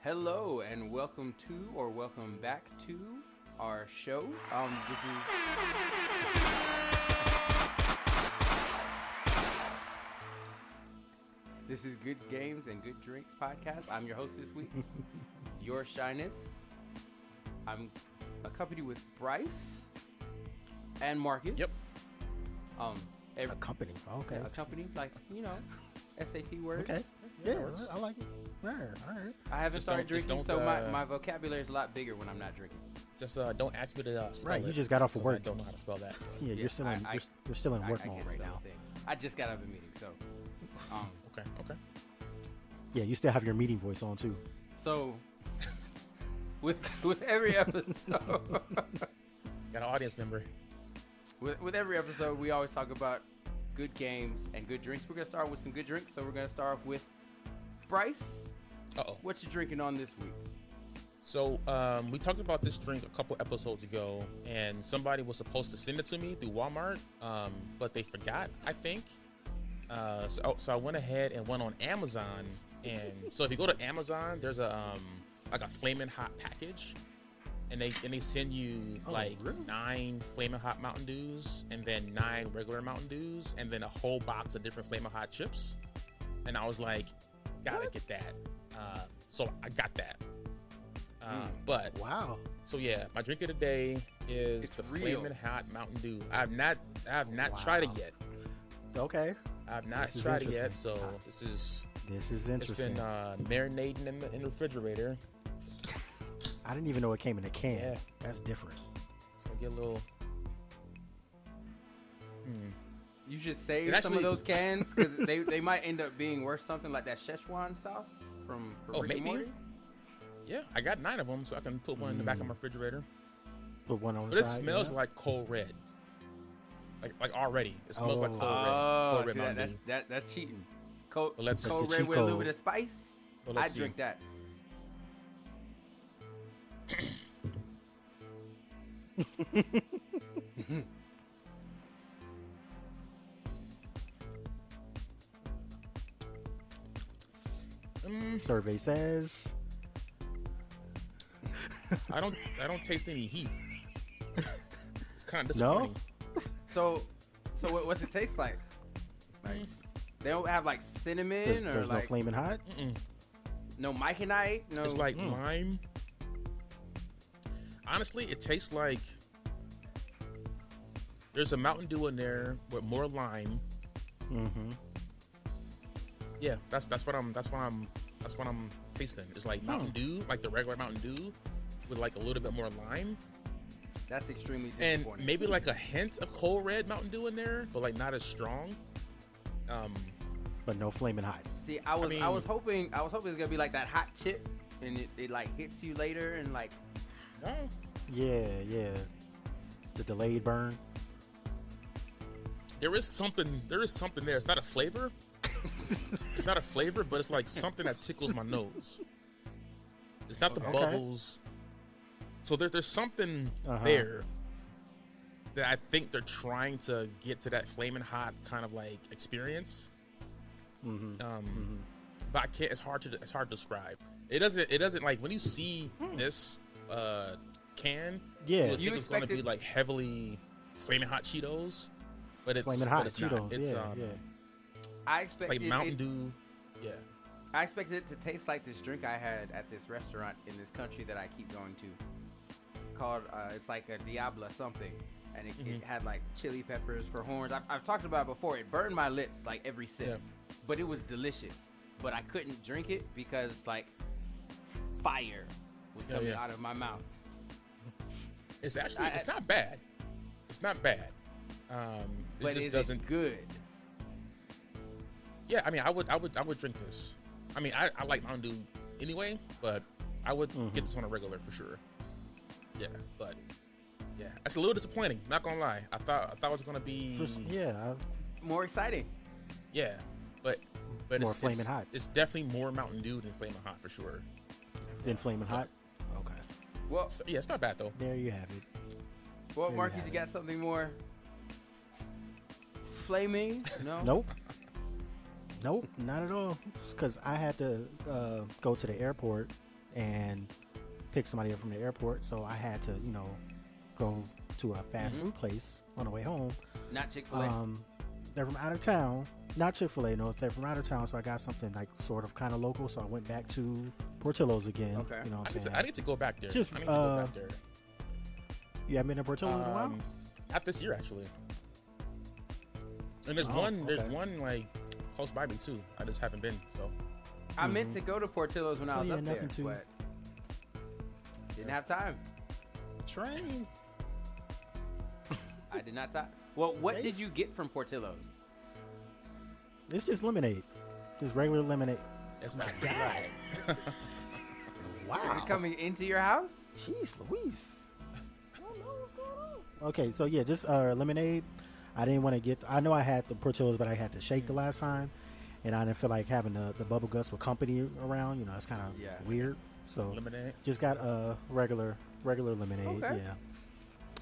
Hello and welcome back to our show. This is Good Games and Good Drinks podcast. I'm your host this week, Your Shyness. I'm accompanied with Bryce and Marcus. Yep. Accompanied. Okay. Yeah, accompanied, like, SAT words. Okay. Yeah, I like it. All right. I haven't Just started don't- just drinking, don't, so my vocabulary is a lot bigger when I'm not drinking. Just don't ask me to spell Right, it. you just got off of 'cause I work. don't know how to spell that. Yeah, Yeah, you're still in you're still in work I mode can't right spell now. a thing. I just got out of a meeting, so Okay. Yeah, you still have your meeting voice on too. So, with every episode, Got an audience member. with every episode, we always talk about good games and good drinks. We're gonna start with some good drinks. So we're gonna start off with Bryce. Uh-oh. What you drinking on this week? So we talked about this drink a couple episodes ago, and somebody was supposed to send it to me through Walmart, but they forgot, I think. So I went ahead and went on Amazon, and so if you go to Amazon, there's a like a flaming hot package, and they send you really? 9 flaming hot Mountain Dews, and then 9 regular Mountain Dews, and then a whole box of different flaming hot chips. And I was like, gotta get that. So I got that. But Wow. so yeah, my drink of the day is It's the real. flaming hot Mountain Dew. I have not tried it Wow. yet. Okay. I have not This is tried it yet, interesting. so this is This is it's interesting. been marinating in the refrigerator. I didn't even know it came in a can. Yeah. That's different. So get a little. You should save It some of actually- those cans because they might end up being worth something like that Szechuan sauce from Oh, Rick and maybe. Morty. Yeah, I got 9 of them, so I can put one in the back of my refrigerator. Put one on But the it side. smells yeah. like cold red. Like already, it smells like Oh. cold red. Oh, Cold red see, Mountain Dew. that's cheating. Cold, Well, let's- cold That's the red cheat with a little code. bit of spice. Well, I let's see. drink that. Survey says. I don't taste any heat. It's kind of No? disappointing. So what's it taste like? Like they don't have like cinnamon or There's no like flaming hot. Mm-mm. no Mike and I. No, It's like lime. Honestly, it tastes like there's a Mountain Dew in there with more lime. Mm-hmm. Yeah, that's what I'm tasting. It's like Mountain Dew, like the regular Mountain Dew, with like a little bit more lime, that's extremely and disappointing. maybe like a hint of cold red Mountain Dew in there, but like not as strong. But no flaming hot. See, I was mean- hoping it's gonna be like that hot chip, and it like hits you later, and like No, Yeah. The delayed burn. there is something there. It's not a flavor. It's not a flavor, but it's like something that tickles my nose. It's not the Okay. bubbles. So there's something Uh-huh. there that I think they're trying to get to that flaming hot kind of like experience. Mm-hmm. But I can't. It's hard to describe. It doesn't like when you see this can. Yeah. you You think it's going to be expected- like heavily flaming hot Cheetos, but it's Flaming but hot it's Cheetos. not. It's yeah. I it's expected like Mountain it, Dew. Yeah. I expected it to taste like this drink I had at this restaurant in this country that I keep going to, called it's like a Diabla something, and it had like chili peppers for horns. I've talked about it before. It burned my lips like every sip, Yeah. but it was delicious. But I couldn't drink it because like fire was Yeah, coming yeah. out of my mouth. It's actually it's not bad. It's not bad. It But just is doesn't. it good? Yeah, I mean, I would drink this. I mean, I like Mountain Dew anyway, but I would get this on a regular for sure. Yeah, but yeah, it's a little disappointing. Not gonna lie. I thought it was gonna be Yeah. More exciting. yeah, but More it's Flamin' Hot. It's definitely more Mountain Dew than Flamin' Hot for sure. Then flaming hot. Okay. Well, Yeah, it's not bad though. There you have it. well, There you Marcus, have you it. got something more flaming? No. Nope, not at all. Because I had to go to the airport and pick somebody up from the airport. So I had to, go to a fast food place on the way home. Not Chick-fil-A. They're from out of town. Not Chick-fil-A, no. They're from out of town, so I got something like sort of kind of local. So I went back to Portillo's again. Okay. You know what I'm saying? I need to go back there. Just, I need to go back there. You haven't been to Portillo's in a while? Not this year, actually. And there's okay. one like close by me too. I just haven't been. So I meant to go to Portillo's when I So, was yeah, up there, nothing too- but didn't have time. train. I did not time. Well, what Right? did you get from Portillo's? It's just lemonade. Just regular lemonade. That's my God. Wow. Is it coming into your house? Jeez Louise. I don't know what's going on. Okay, so yeah, just lemonade. I didn't want to get. I know I had the Portillo's, but I had the shake the last time, and I didn't feel like having the bubble guts with company around. It's kind of weird. So Lemonade. just got a regular lemonade. Okay. Yeah.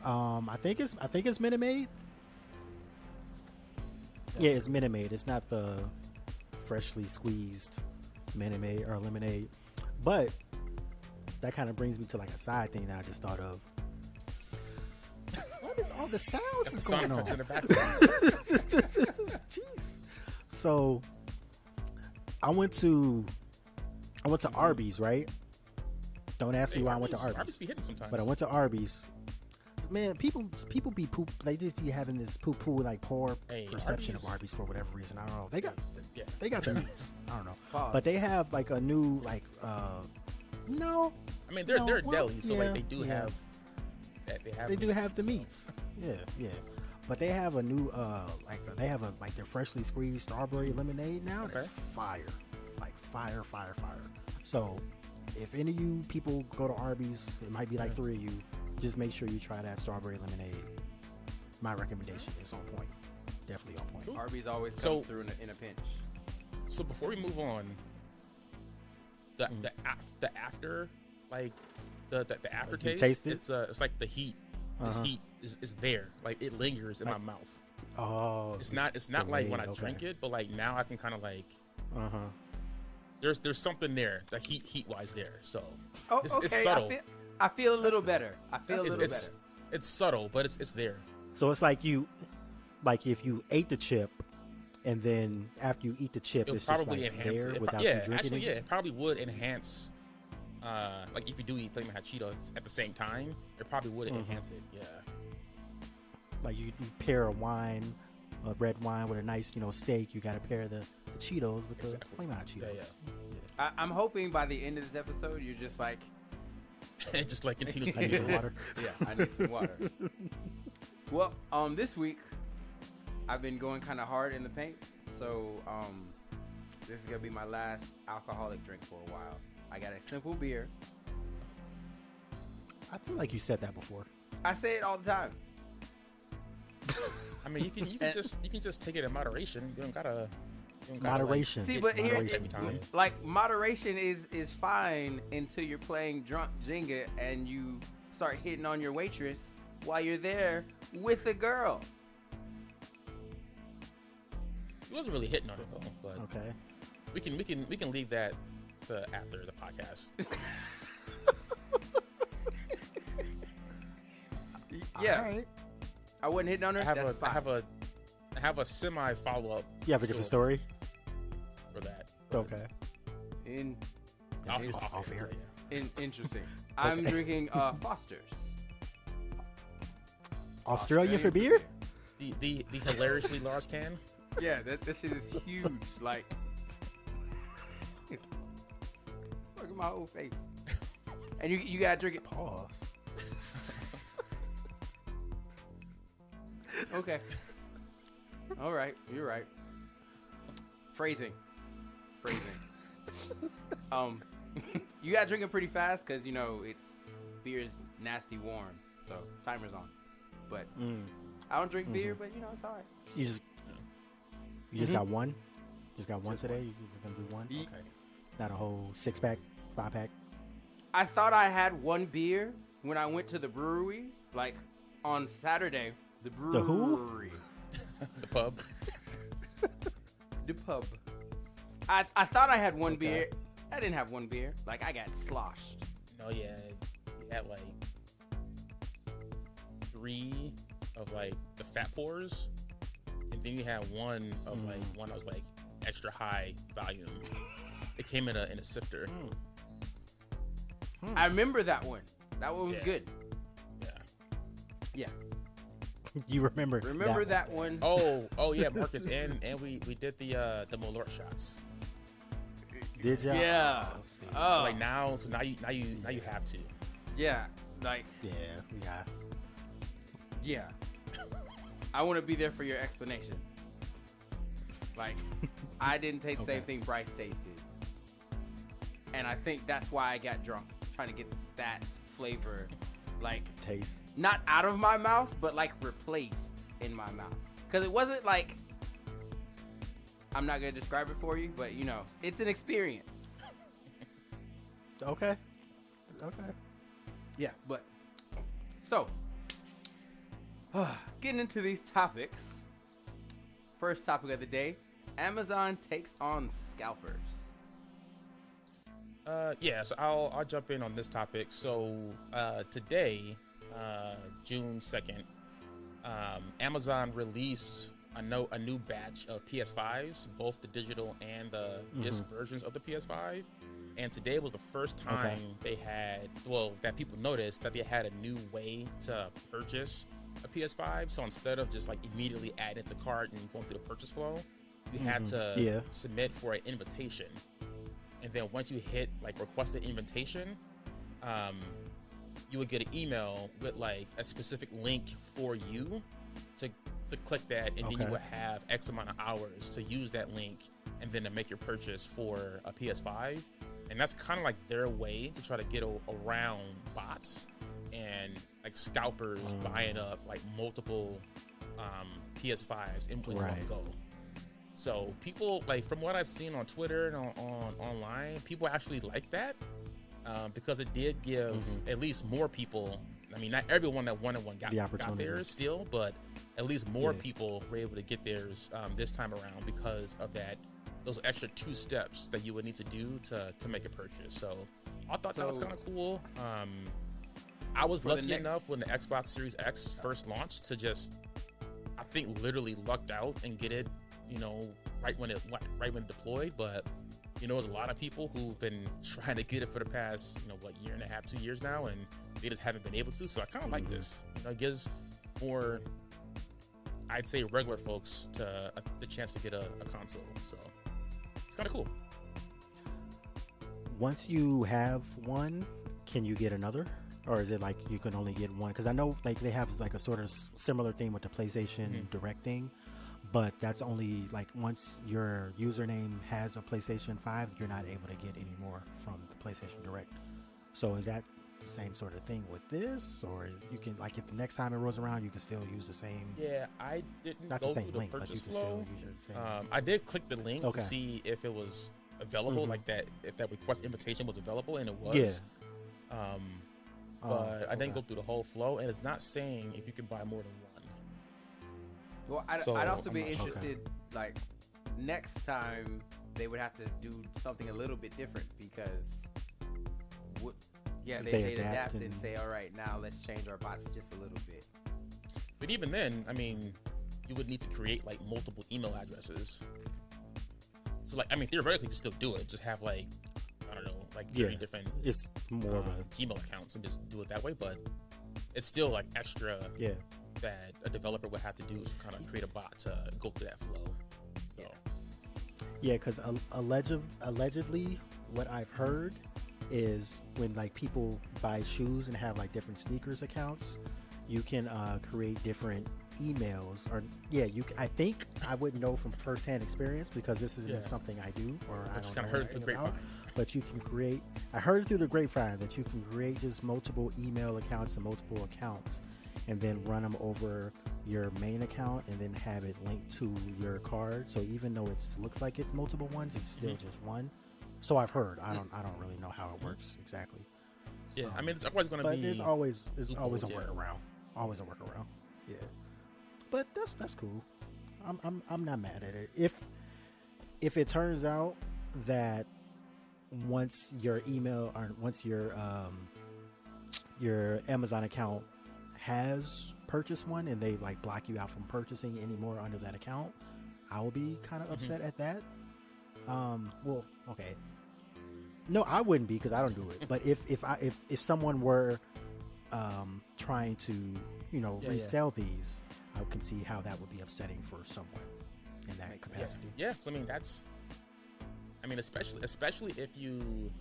I think it's Minute Maid. Yeah, it's Minute Maid. It's not the freshly squeezed Minute Maid or lemonade, but that kind of brings me to like a side thing that I just thought of. What is all the sounds Got the is sound going on? effects in the background. Jeez. So I went to Arby's, right? Don't ask me why I went to Arby's Arby's. be hitting sometimes. But I went to Arby's. Man, people be poop. They just be having this poo like poor perception of Arby's for whatever reason. I don't know. They got the meats. I don't know. Pause. But they have like a new no. I mean, they're well, deli, so like they do yeah. have. They do meats, have the so. meats. Yeah. But they have a new they have their freshly squeezed strawberry lemonade now. Okay. That's fire. Like fire. So if any of you people go to Arby's, it might be like 3 of you. Just make sure you try that strawberry lemonade. My recommendation is on point. Definitely on point. Arby's always comes through in a pinch. So before we move on, the after like the aftertaste, taste it? it's like the heat. This Uh-huh. heat is there, like it lingers in my mouth. Oh, It's not like when I okay. drink it, but like now I can kind of like Uh-huh. there's something there, the heat wise there. So Oh, it's, okay. it's subtle. I feel a little better. I feel a little it's, better. It's subtle, but it's there. So it's like if you ate the chip, and then after you eat the chip, It'll it's just probably like enhance there it. without you drinking Actually, it. it probably would enhance. Like if you do eat Flamin' Hot Cheetos at the same time, it probably would enhance it. Yeah. Like you pair a red wine with a nice, steak. You got to pair the Cheetos with the Flamin' Hot Cheetos. Yeah. I'm hoping by the end of this episode, you're just like, Just like continue. I need some water. yeah, I need some water. Well, this week I've been going kind of hard in the paint, so this is gonna be my last alcoholic drink for a while. I got a simple beer. I feel like you said that before. I say it all the time. I mean, you can just take it in moderation. You don't gotta Moderation. See, but here, Moderation. like moderation is fine until you're playing drunk Jenga and you start hitting on your waitress while you're there with a girl. He wasn't really hitting on it though, but Okay. we can leave that to after the podcast. Yeah, All right. I wasn't hitting on her. That's fine. I have a semi follow up. You have a different story? For that. Okay. Off air. Yeah. Interesting. I'm drinking Foster's. Australian for beer? The hilariously large can. Yeah, that shit is huge. Like, look at my whole face. And you gotta drink it. Pause. Okay. All right, you're right. Phrasing. You gotta drink it pretty fast because it's beer's nasty warm, so timer's on. But I don't drink beer, but it's all right. You just got one? Just got one Just today? one. You just gonna do one? Ye- Okay. Not a whole 6-pack, 5-pack? I thought I had one beer when I went to the brewery, like on Saturday. The brewery. The who? The pub. The pub. I thought I had one Okay. beer, I didn't have one beer. Like, I got sloshed. No, yeah, you had like 3 of like the fat pours, and then you had one of like one that was like extra high volume. It came in a sifter. I remember that one. That one was good. Yeah. You remember that one? Oh yeah, Marcus, and we did the Malort shots. Did y'all? Yeah. Oh. Like now you have to. Yeah. Like. Yeah. I want to be there for your explanation. Like, I didn't taste the same thing Bryce tasted, and I think that's why I got drunk, trying to get that flavor, like taste, not out of my mouth, but like replaced in my mouth. Because it wasn't like, I'm not gonna describe it for you, but you know, it's an experience. Okay. Yeah, but so getting into these topics. First topic of the day: Amazon takes on scalpers. So I'll jump in on this topic. So today, June 2nd, Amazon released a new batch of PS5s, both the digital and the disc versions of the PS5. And today was the first time that people noticed that they had a new way to purchase a PS5. So instead of just like immediately adding it to cart and going through the purchase flow, you had to submit for an invitation. And then once you hit like request an invitation, you would get an email with like a specific link for you to click that, and then you would have X amount of hours to use that link and then to make your purchase for a PS5. And that's kind of like their way to try to get around bots and like scalpers buying up like multiple PS5s in one go. So people, like, from what I've seen on Twitter and on online, people actually like that because it did give at least more people. I mean, not everyone that wanted one got theirs still, but at least more people were able to get theirs this time around because of those extra 2 steps that you would need to do to make a purchase. So I thought that was kind of cool. I was lucky enough when the Xbox Series X first launched to just, I think, literally lucked out and get it, you know, right when it deployed. But you know, there's a lot of people who've been trying to get it for the past, you know, year and a half, 2 years now, and they just haven't been able to. So I kind of like this. You know, it gives more, I'd say, regular folks the chance to get a console. So it's kind of cool. Once you have one, can you get another? Or is it like you can only get one? Because I know like they have like a sort of similar thing with the PlayStation Direct thing, but that's only like once your username has a PlayStation 5, you're not able to get any more from the PlayStation Direct. So is that the same sort of thing with this? Or you can, like, if the next time it rolls around, you can still use the same? Yeah, I didn't not go the same through the link, but purchase you can flow. still use your same. I did click the link to see if it was available, like that, if that request invitation was available, and it was. Yeah. But I didn't go through the whole flow, and it's not saying if you can buy more than one. Well, I'd also be interested, like, next time they would have to do something a little bit different because, they'd adapt and say, all right, now let's change our bots just a little bit. But even then, I mean, you would need to create like multiple email addresses. So, like, I mean, theoretically, you can still do it. Just have like, I don't know, like 30 different it's more of a Gmail accounts and just do it that way. But it's still like extra that a developer would have to do to kind of create a bot to go through that flow. So because allegedly, what I've heard is when like people buy shoes and have like different sneakers accounts, you can create different emails, or I think I wouldn't know from firsthand experience because this isn't something I do, or I don't know heard it through the grapevine. But you can create, I heard it through the grapevine that you can create just multiple email accounts and multiple accounts and then run them over your main account and then have it linked to your card. So even though it looks like it's multiple ones, it's still just one. So I've heard. I don't really know how it works exactly. Yeah, I mean, it's always going to be. But there's always a workaround. Always a workaround. Yeah. But that's cool. I'm not mad at it. If it turns out that once your email or once your Amazon account has purchased one and they like block you out from purchasing anymore under that account, I will be kind of upset at that. Well, okay. No, I wouldn't be because I don't do it. But if someone were trying to, resell these, I can see how that would be upsetting for someone in that capacity. Yeah, I mean, especially if you,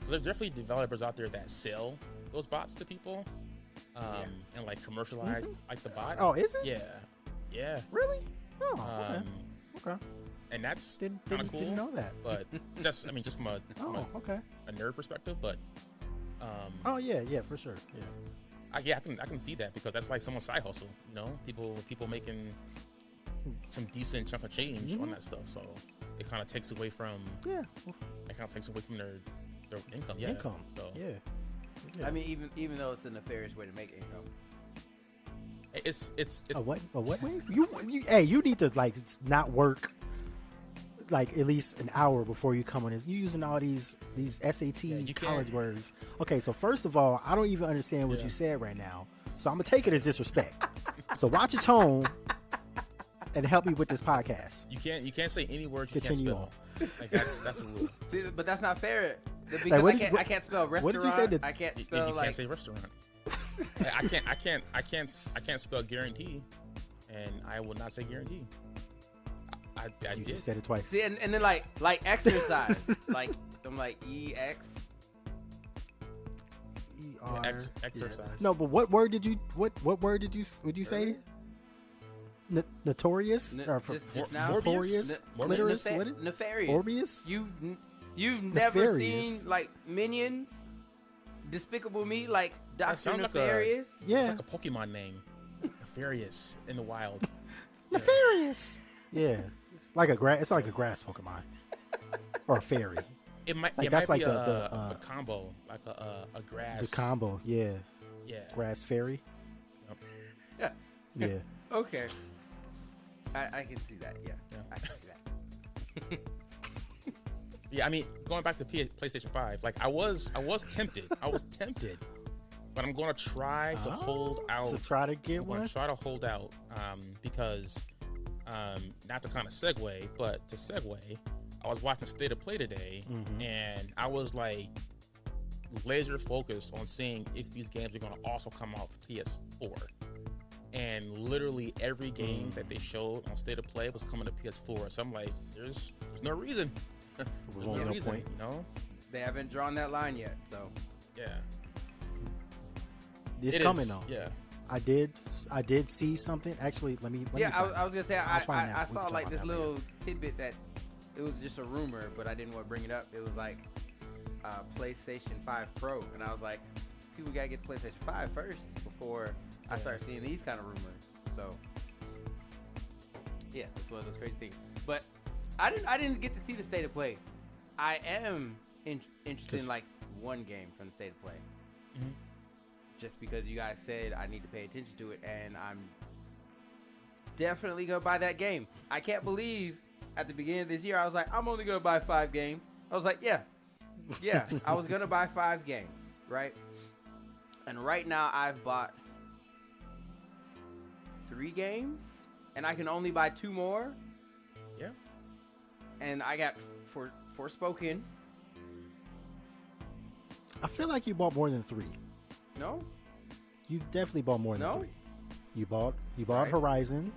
there's definitely developers out there that sell those bots to people, and like commercialize like the bot. Oh, is it? Yeah. Really? Oh, okay. And that's kind of cool. Didn't know that. But just from a a nerd perspective, but oh yeah, for sure. Yeah. I can see that because that's like someone's side hustle. People making some decent chunk of change on that stuff. So it kind of takes away from their income. Yeah. So Yeah. I mean, even though it's a nefarious way to make income. It's a what way? You need to like not work like at least an hour before you come on this. You're using all these SAT college words. Okay, so first of all, I don't even understand what you said right now. So I'm gonna take it as disrespect. So watch your tone and help me with this podcast. You can't say any words you can't spell. Like that's a rule. See, but that's not fair. Because I can't spell restaurant. What did you say? I can't spell you can't say restaurant. I can't spell guarantee, and I will not say guarantee. I you did. said it twice. See, and then like exercise, like I'm like EX. Exercise. Yeah. No, but what word did you say? Notorious or notorious? Nefarious. Orbius? You've never seen like Minions, Despicable Me, like Dr. Nefarious? It's like a Pokemon name. Nefarious in the wild. Nefarious. Yeah. It's like a grass Pokemon. Or a fairy. It might be a combo, like a grass. The combo, yeah. Yeah. Grass fairy. Yep. Yeah. Okay. I can see that. Yeah. I can see that. Yeah, I mean, going back to PlayStation 5, like I was tempted. But I'm going to try to hold out. To try to get one? I'm going to try to hold out because, not to kind of segue, but to segue, I was watching State of Play today, and I was like laser focused on seeing if these games are going to also come out for PS4. And literally every game that they showed on State of Play was coming to PS4. So I'm like, there's no reason. There's no reason, point. They haven't drawn that line yet, so. Yeah. It's coming though. Yeah. I did see something. Actually, let me I was gonna say I saw like this little tidbit that it was just a rumor, but I didn't want to bring it up. It was like PlayStation 5 Pro, and I was like, people gotta get the PlayStation 5 first before I start seeing these kind of rumors. So yeah, that's one of those crazy things. But I didn't get to see the State of Play. I am interested in like one game from the State of Play. Just because you guys said I need to pay attention to it, and I'm definitely gonna buy that game. I can't believe at the beginning of this year I was like, I'm only gonna buy 5 games. I was like, yeah, I was gonna buy 5 games, right? And right now I've bought 3 games, and I can only buy 2 more. Yeah. And I got Forspoken. I feel like you bought more than 3. No? You definitely bought more than 3. You bought Right. Horizon.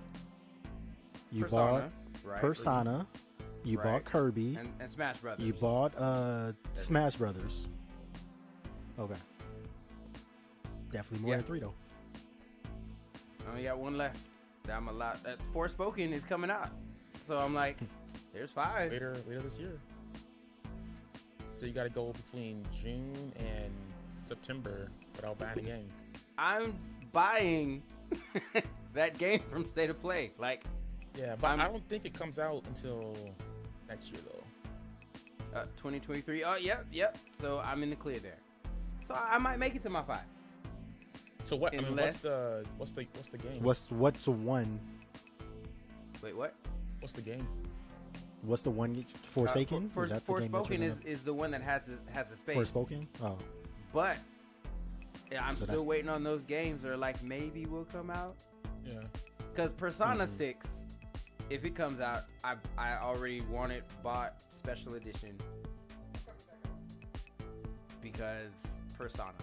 You Persona, bought Persona. You bought Kirby. And Smash Brothers. You bought Smash Brothers. Okay. Definitely more than 3 though. I only got 1 left. I'm allowed. Forspoken is coming out, so I'm like, there's 5 later this year. So you got to go between June and September without buying a game. I'm buying that game from State of Play. Like, yeah, but I don't think it comes out until next year though. 2023. Oh, yep. So I'm in the clear there. So I might make it to my 5. So what? I mean, what's the game? What's the one? Wait, what? What's the game? What's the one? Forsaken? Is that the game that Forspoken you're is the one that has the space. Forspoken? Oh. But yeah, I'm So still waiting on those games, or like maybe will come out. Yeah. Because Persona 6, if it comes out, I already want it, bought special edition. Because Persona.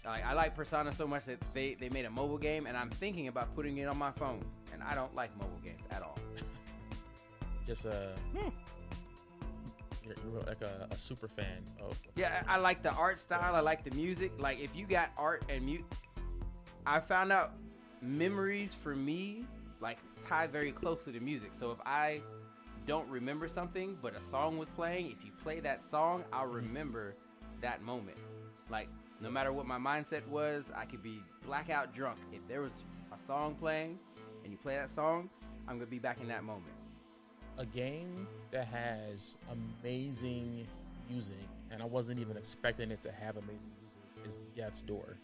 Like, I like Persona so much that they made a mobile game, and I'm thinking about putting it on my phone. And I don't like mobile games at all. Just you're like a super fan of. Yeah, I like the art style. I like the music. Like, if you got art and mute, I found out memories for me like tie very closely to music. So if I don't remember something, but a song was playing, if you play that song, I'll remember that moment. Like, no matter what my mindset was, I could be blackout drunk. If there was a song playing and you play that song, I'm gonna be back in that moment. A game that has amazing music, and I wasn't even expecting it to have amazing music, is Death's Door.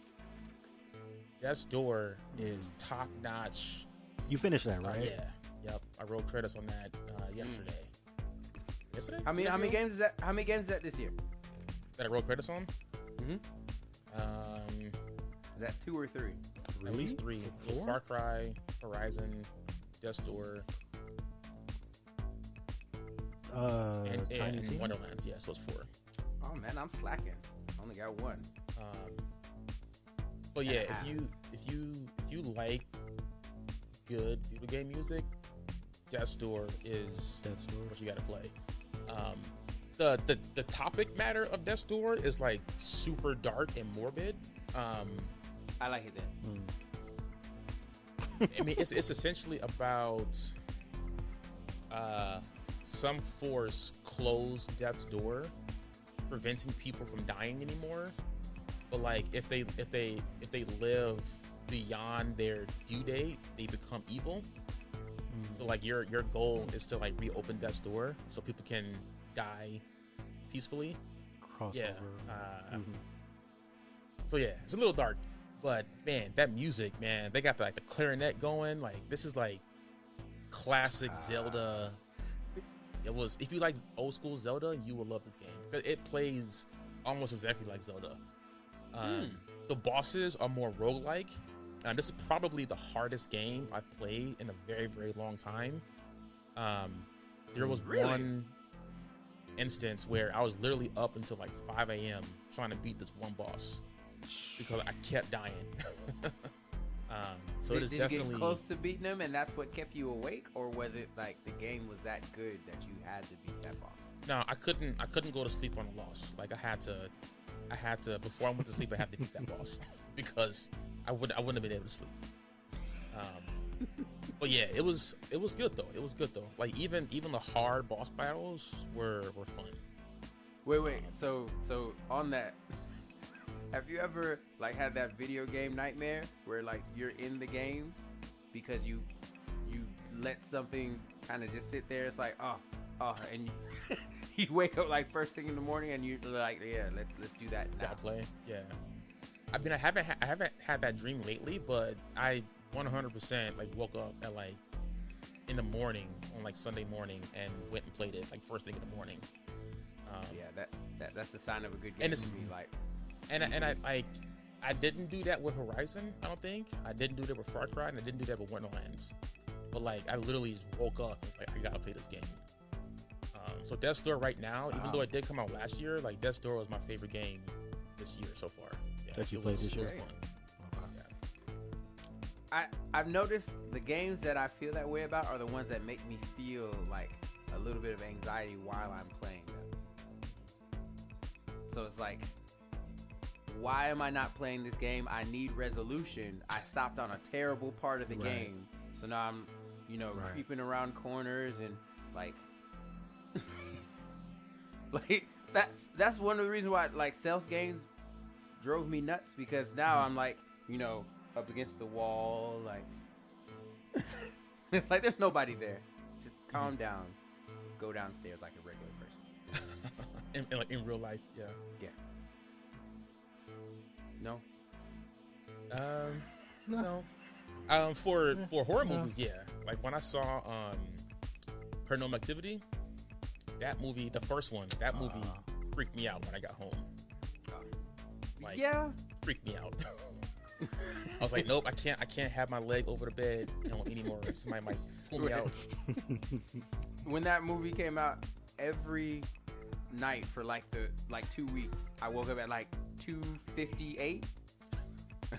Death's Door is top notch. You finished that, right? Yeah. Yep. I wrote credits on that yesterday. Yesterday? How many games is that? How many games is that this year? That I wrote credits on? Is that 2 or 3? At least 3. 4? Far Cry, Horizon, Death's Door, and Wonderlands. Yeah, so it's 4. Oh man, I'm slacking. I only got 1. But yeah, if you like good video game music, Death's Door is what you gotta play. The topic matter of Death's Door is like super dark and morbid. I like it then. I mean, it's essentially about some force closed Death's Door, preventing people from dying anymore. But like, if they live beyond their due date, they become evil. So like, your goal is to like reopen Death's Door so people can die peacefully. Crossover. Yeah. So yeah, it's a little dark, but man, that music, man, they got the clarinet going. Like, this is like classic Zelda. It was, if you like old school Zelda, you will love this game. It plays almost exactly like Zelda. The bosses are more roguelike. This is probably the hardest game I've played in a very, very long time. There was one instance where I was literally up until like 5 a.m. trying to beat this one boss because I kept dying. So it is definitely. Did you get close to beating him, and that's what kept you awake, or was it like the game was that good that you had to beat that boss? No, I couldn't go to sleep on a loss. Like, I had to before I went to sleep, I had to beat that boss because I wouldn't have been able to sleep. But yeah, it was good though. It was good though. Like, even the hard boss battles were fun. Wait. So on that, have you ever like had that video game nightmare where like you're in the game because you let something kind of just sit there? It's like and you wake up like first thing in the morning and you're like, yeah, let's do that now. Play. Yeah. I mean, I haven't had that dream lately, but I 100% like woke up at like in the morning on like Sunday morning and went and played it like first thing in the morning. Yeah, that's the sign of a good game to me. Like, I didn't do that with Horizon. I don't think I didn't do that with Far Cry, and I didn't do that with Wonderlands. But like, I literally just woke up and was like, I gotta play this game. So Death's Door right now, even though it did come out last year, like Death's Door was my favorite game this year so far. Yeah, that you played this year? It was fun. I've noticed the games that I feel that way about are the ones that make me feel like a little bit of anxiety while I'm playing them. So it's like, why am I not playing this game? I need resolution. I stopped on a terrible part of the game, so now I'm, creeping around corners and like, like that's one of the reasons why like stealth games drove me nuts, because now I'm like, up against the wall, like it's like there's nobody there. Just calm down, go downstairs like a regular person. in real life, yeah. No. No. For horror movies, yeah. Like when I saw Paranormal Activity. That movie, the first one, that movie freaked me out when I got home. Like, yeah, freaked me out. I was like, nope, I can't have my leg over the bed, anymore. Somebody might pull me out. When that movie came out, every night for like 2 weeks, I woke up at like 2:58.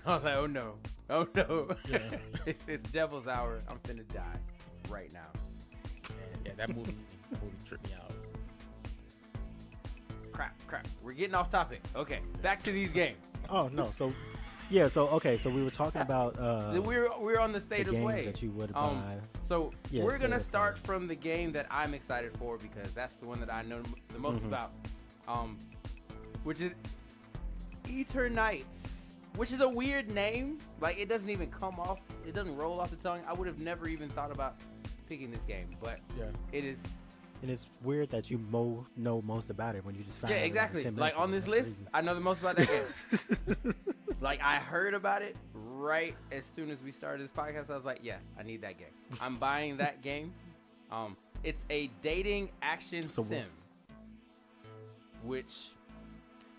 I was like, oh no. Yeah. It's Devil's Hour. I'm finna die right now. Yeah, that movie tripped me out. Crap. We're getting off topic. Okay, back to these games. Oh no, so yeah, so okay, so we were talking about we're on the state the of games play. that you would buy. So Yeah, we're state gonna of start play. from the game that I'm excited for because that's the one that I know the most about, which is Eternights, which is a weird name. Like it doesn't even it doesn't roll off the tongue. I would have never even thought about picking this game, but Yeah. it is. And it's weird that you know most about it when you just found Yeah, out exactly. 10 Like minutes on ago. this That's list, crazy. I know the most about that game. Like I heard about it right as soon as we started this podcast. I was like, yeah, I need that game. I'm buying that game. It's a dating action sim, which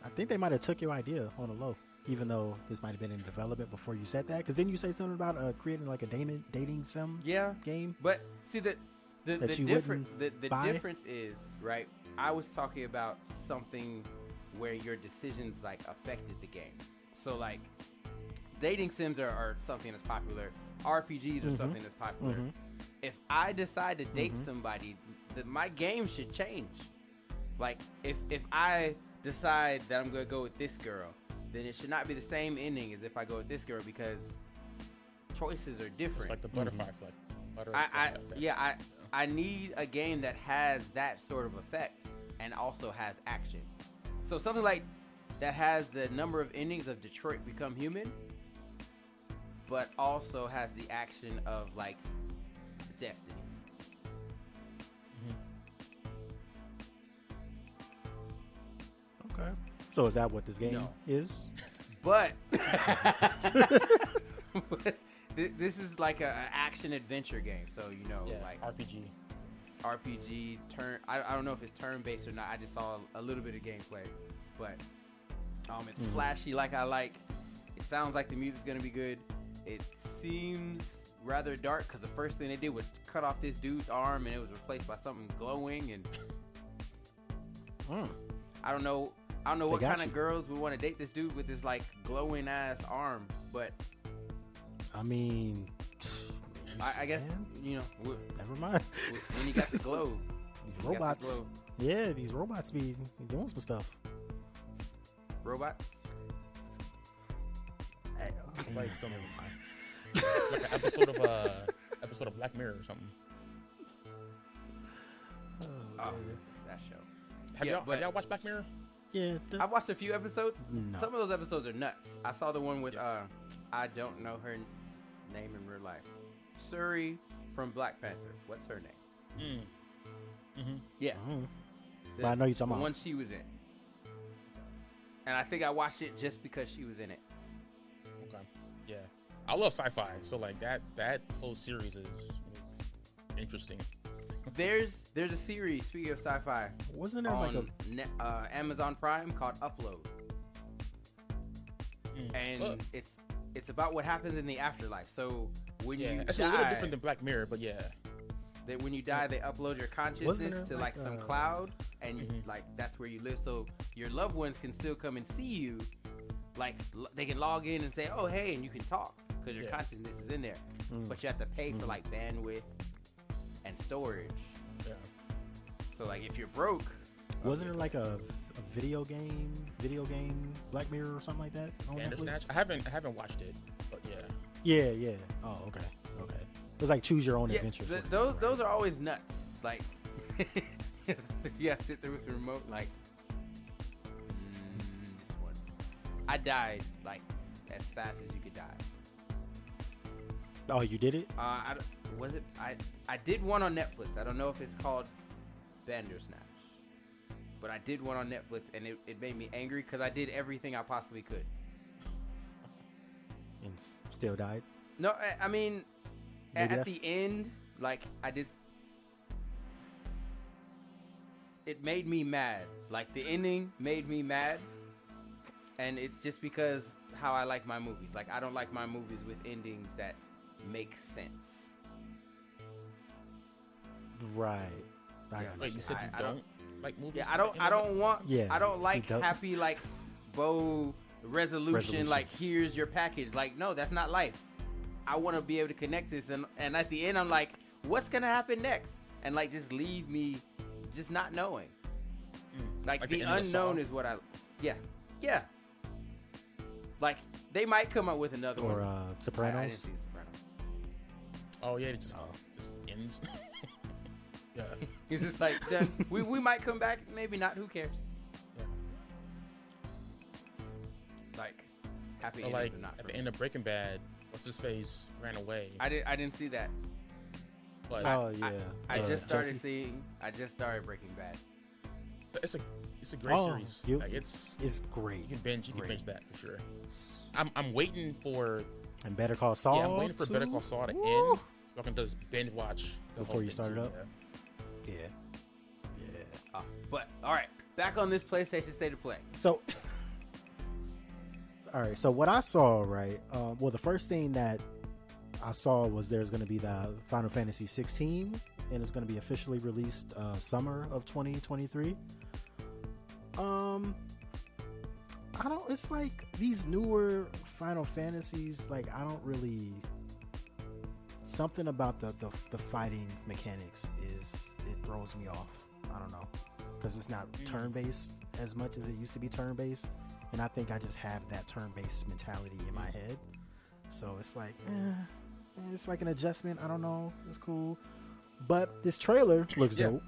I think they might have took your idea on the low, even though this might have been in development before you said that. Because didn't you say something about creating like a dating sim game? But see the That you difference wouldn't the buy? difference is, right, I was talking about something where your decisions like affected the game. So like dating sims are something that's popular. RPGs are something that's popular. If I decide to date somebody, my game should change. Like if I decide that I'm gonna go with this girl, then it should not be the same ending as if I go with this girl because choices are different. It's like the butterfly effect. I need a game that has that sort of effect and also has action. So something like that has the number of endings of Detroit Become Human, but also has the action of like Destiny. Okay. So is that what this game is? But, but this is like a action adventure game. So like RPG turn. I don't know if it's turn based or not. I just saw a little bit of gameplay, but it's flashy like I like. It sounds like the music's gonna be good. It seems rather dark because the first thing they did was cut off this dude's arm and it was replaced by something glowing and I don't know what kind of girls would want to date this dude with this like glowing ass arm, but I mean, I guess never mind. When you got the glow, These robots. Yeah, these robots be doing some stuff. Robots. It's like some it's like an episode of Black Mirror or something. That show. Have y'all watched Black Mirror? Yeah, I watched a few episodes. No. Some of those episodes are nuts. I saw the one with I don't know her name in real life. Suri from Black Panther. What's her name? Yeah. But I know you're talking the about one she was in. And I think I watched it just because she was in it. Okay. Yeah. I love sci-fi, so like that whole series is interesting. There's a series, speaking of sci-fi, wasn't there on like a Amazon Prime called Upload. And it's about what happens in the afterlife. So when you it's die, a little different than Black Mirror, but yeah. That when you die, they upload your consciousness to like some cloud, and like that's where you live. So your loved ones can still come and see you. Like they can log in and say, "Oh, hey," and you can talk because your consciousness is in there. But you have to pay for like bandwidth and storage. Yeah. So like if you're broke, wasn't there like a video game Black Mirror or something like that on Netflix? I haven't watched it, but yeah. Yeah. Oh, okay. It was like choose your own adventure. Those are always nuts. Like sit there with the remote like this one. I died like as fast as you could die. Oh, you did it? I did one on Netflix. I don't know if it's called Bandersnatch, but I did one on Netflix, and it made me angry because I did everything I possibly could. And still died? No, I mean, at the end, like I did. it made me mad. Like the ending made me mad, and it's just because how I like my movies. Like I don't like my movies with endings that make sense. Right. Wait, you said you don't like movies? Yeah, I don't want. Yeah, I don't like don't. happy like bow resolution. Like here's your package. Like no, that's not life. I want to be able to connect this, and at the end I'm like, what's gonna happen next? And like just leave me, just not knowing. Like the unknown is what I. Yeah. Like they might come up with another one. Or Sopranos. I didn't see Sopranos. Oh yeah, it just ends. Yeah. He's just like, done. we might come back, maybe not. Who cares? Yeah. Like happy So, endings like are not. at the end of Breaking Bad, what's his face ran away. I didn't see that. But Oh yeah. I just started Jesse? seeing. I just started Breaking Bad. so it's a great series. It's great. You can binge that for sure. I'm waiting for And Better Call Saul. I'm waiting for Better Call Saul to end so I can just binge watch the Before whole you thing start it too, up? yeah. Yeah. But all right, back on this PlayStation State of Play. So, all right. So what I saw, right? Well, the first thing that I saw was there's going to be the Final Fantasy 16, and it's going to be officially released summer of 2023. I don't. It's like these newer Final Fantasies. Like I don't really. Something about the fighting mechanics it throws me off. I don't know, because it's not turn-based as much as it used to be turn-based, and I think I just have that turn-based mentality in my head. So it's like, it's like an adjustment. I don't know. It's cool, but this trailer looks dope,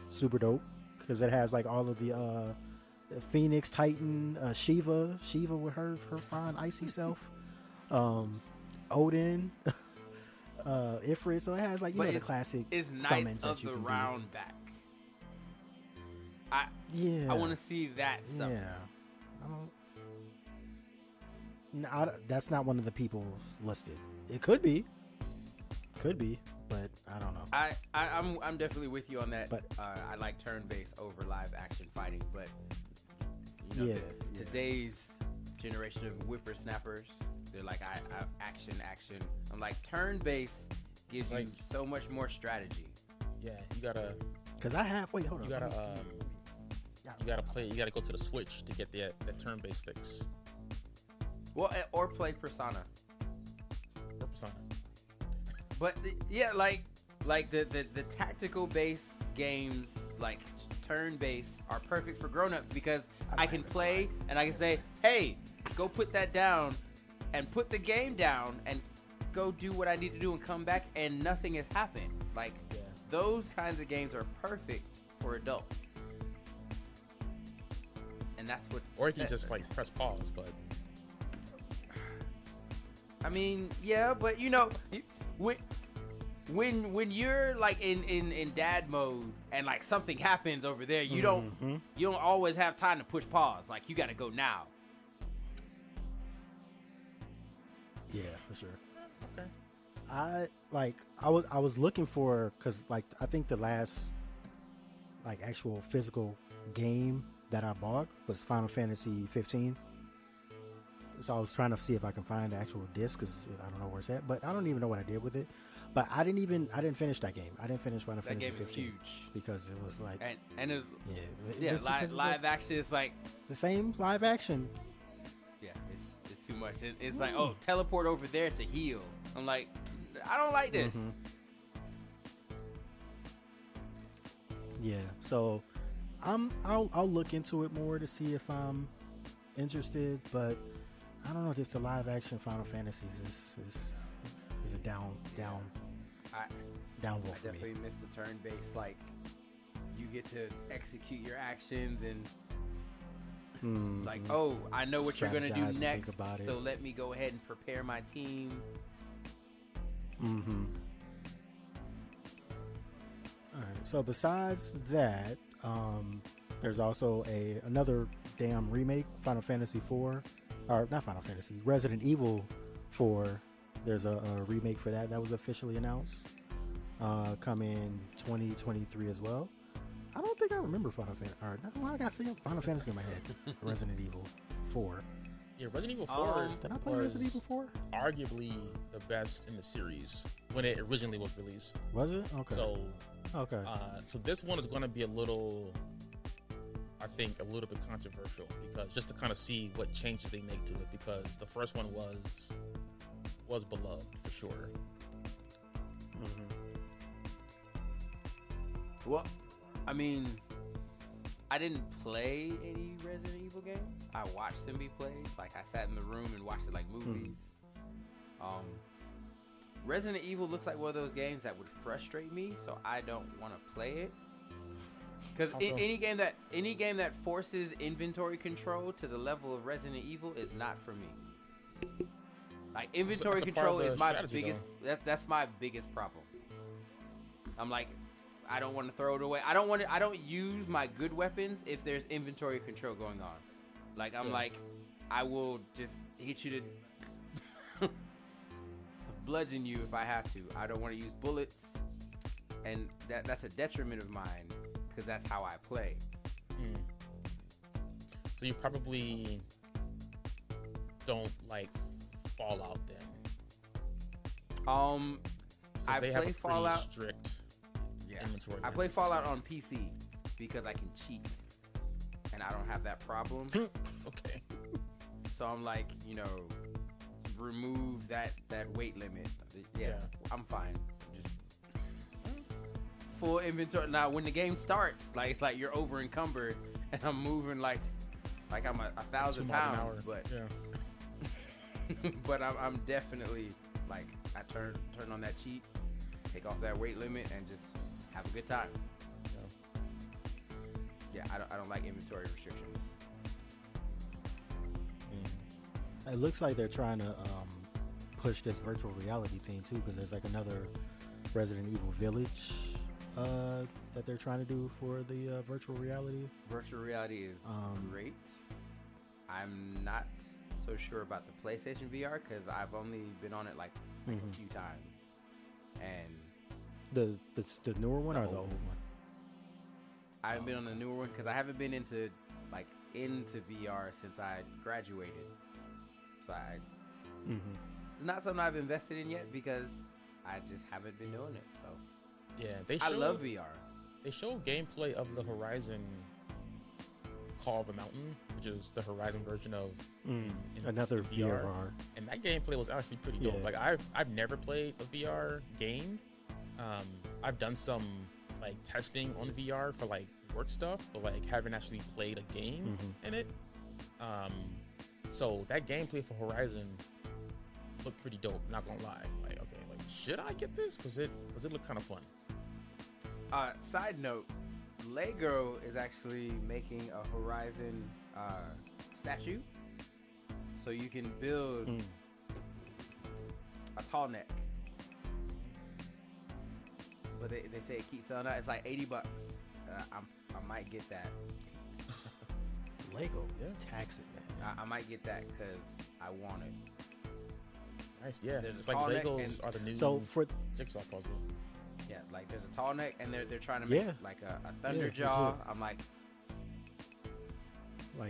super dope, because it has like all of the Phoenix, Titan, Shiva with her fine icy self, Odin. Ifrit, so it has like the classic summons of that you the can round do. back. I want to see that summon. That's not one of the people listed. It could be, but I don't know. I'm definitely with you on that. But I like turn-based over live action fighting, but today's generation of whippersnappers, they're like, I have action. I'm like, turn-based gives you so much more strategy. Yeah, you gotta. Because I have. Wait, hold on. You gotta play. You gotta go to the Switch to get that turn-based fix. Well, or play Persona. Persona. But like the tactical-based games, like turn-based, are perfect for grown-ups because I can play and I can say, hey, go put that down. And put the game down and go do what I need to do and come back and nothing has happened. Like those kinds of games are perfect for adults. And that's what. Or you can just like press pause, but. I mean, yeah, but when you're like in dad mode and like something happens over there, you don't always have time to push pause. Like you got to go now. Yeah, for sure. Okay. I was looking for, because like I think the last like actual physical game that I bought was Final Fantasy 15. So I was trying to see if I can find the actual disc, because I don't know where it's at, but I don't even know what I did with it. But I didn't finish that game. I didn't finish Final Fantasy 15. That game is huge because it was like and it was live action is like the same live action. Yeah, it's too much. It's like, oh, teleport over there to heal. I'm like, I don't like this. Yeah, so I'll look into it more to see if I'm interested, but I don't know. Just the live action Final Fantasies is a downfall for me. I definitely miss the turn-based. Like, you get to execute your actions and. Like, oh, I know what you're gonna do next, so let me go ahead and prepare my team. All right. So besides that, there's also another damn remake, Final Fantasy 4, or not Final Fantasy, Resident Evil 4. There's a remake for that was officially announced, coming 2023 as well. I don't think I remember Final Fantasy. Or, no, I got Final Fantasy in my head. Resident Evil 4. Yeah, Resident Evil 4 Did I play Resident Evil 4? Arguably the best in the series when it originally was released. Was it? Okay. So, okay. So this one is going to be a little bit controversial because just to kind of see what changes they make to it, because the first one was beloved for sure. Well, I mean, I didn't play any Resident Evil games. I watched them be played. Like, I sat in the room and watched it like movies. Resident Evil looks like one of those games that would frustrate me, so I don't want to play it. Because any game that forces inventory control to the level of Resident Evil is not for me. Like, inventory control is my biggest. That's my biggest problem. I'm like, I don't want to throw it away. I don't use my good weapons if there's inventory control going on. Like, I'm like, I will just hit you to bludgeon you if I have to. I don't want to use bullets, and that's a detriment of mine because that's how I play. So you probably don't like Fallout then? I play Fallout. Strict. Yeah. I play Fallout on PC because I can cheat, and I don't have that problem. Okay. So I'm like, remove that weight limit. Yeah, I'm fine. Just full inventory. Now, when the game starts, like it's like you're over encumbered, and I'm moving like I'm 1,000 pounds, but but I'm definitely like I turn on that cheat, take off that weight limit, and just have a good time. Yeah, I don't like inventory restrictions. It looks like they're trying to push this virtual reality thing too, because there's like another Resident Evil Village that they're trying to do for the virtual reality. Virtual reality is great. I'm not so sure about the PlayStation VR because I've only been on it like a few times. And the newer one or the old one? I haven't been on the newer one because I haven't been into VR since I graduated. So it's not something I've invested in yet because I just haven't been doing it. So yeah, I love VR. They show gameplay of the Horizon Call of the Mountain, which is the Horizon version of another VR. And that gameplay was actually pretty dope. Yeah. Like I've never played a VR game. I've done some like testing on VR for like work stuff, but like haven't actually played a game in it. So that gameplay for Horizon looked pretty dope. Not gonna lie. Like, okay, like should I get this? Cause it looked kind of fun. Side note, Lego is actually making a Horizon statue, so you can build a tall neck. But they say it keeps selling out. It's like $80. I might get that. Lego, tax it, man. I might get that because I want it. Nice, yeah. There's it's a like tall neck Legos are the new jigsaw puzzle. Yeah, like there's a tall neck, and they're trying to make like a thunder jaw. I'm like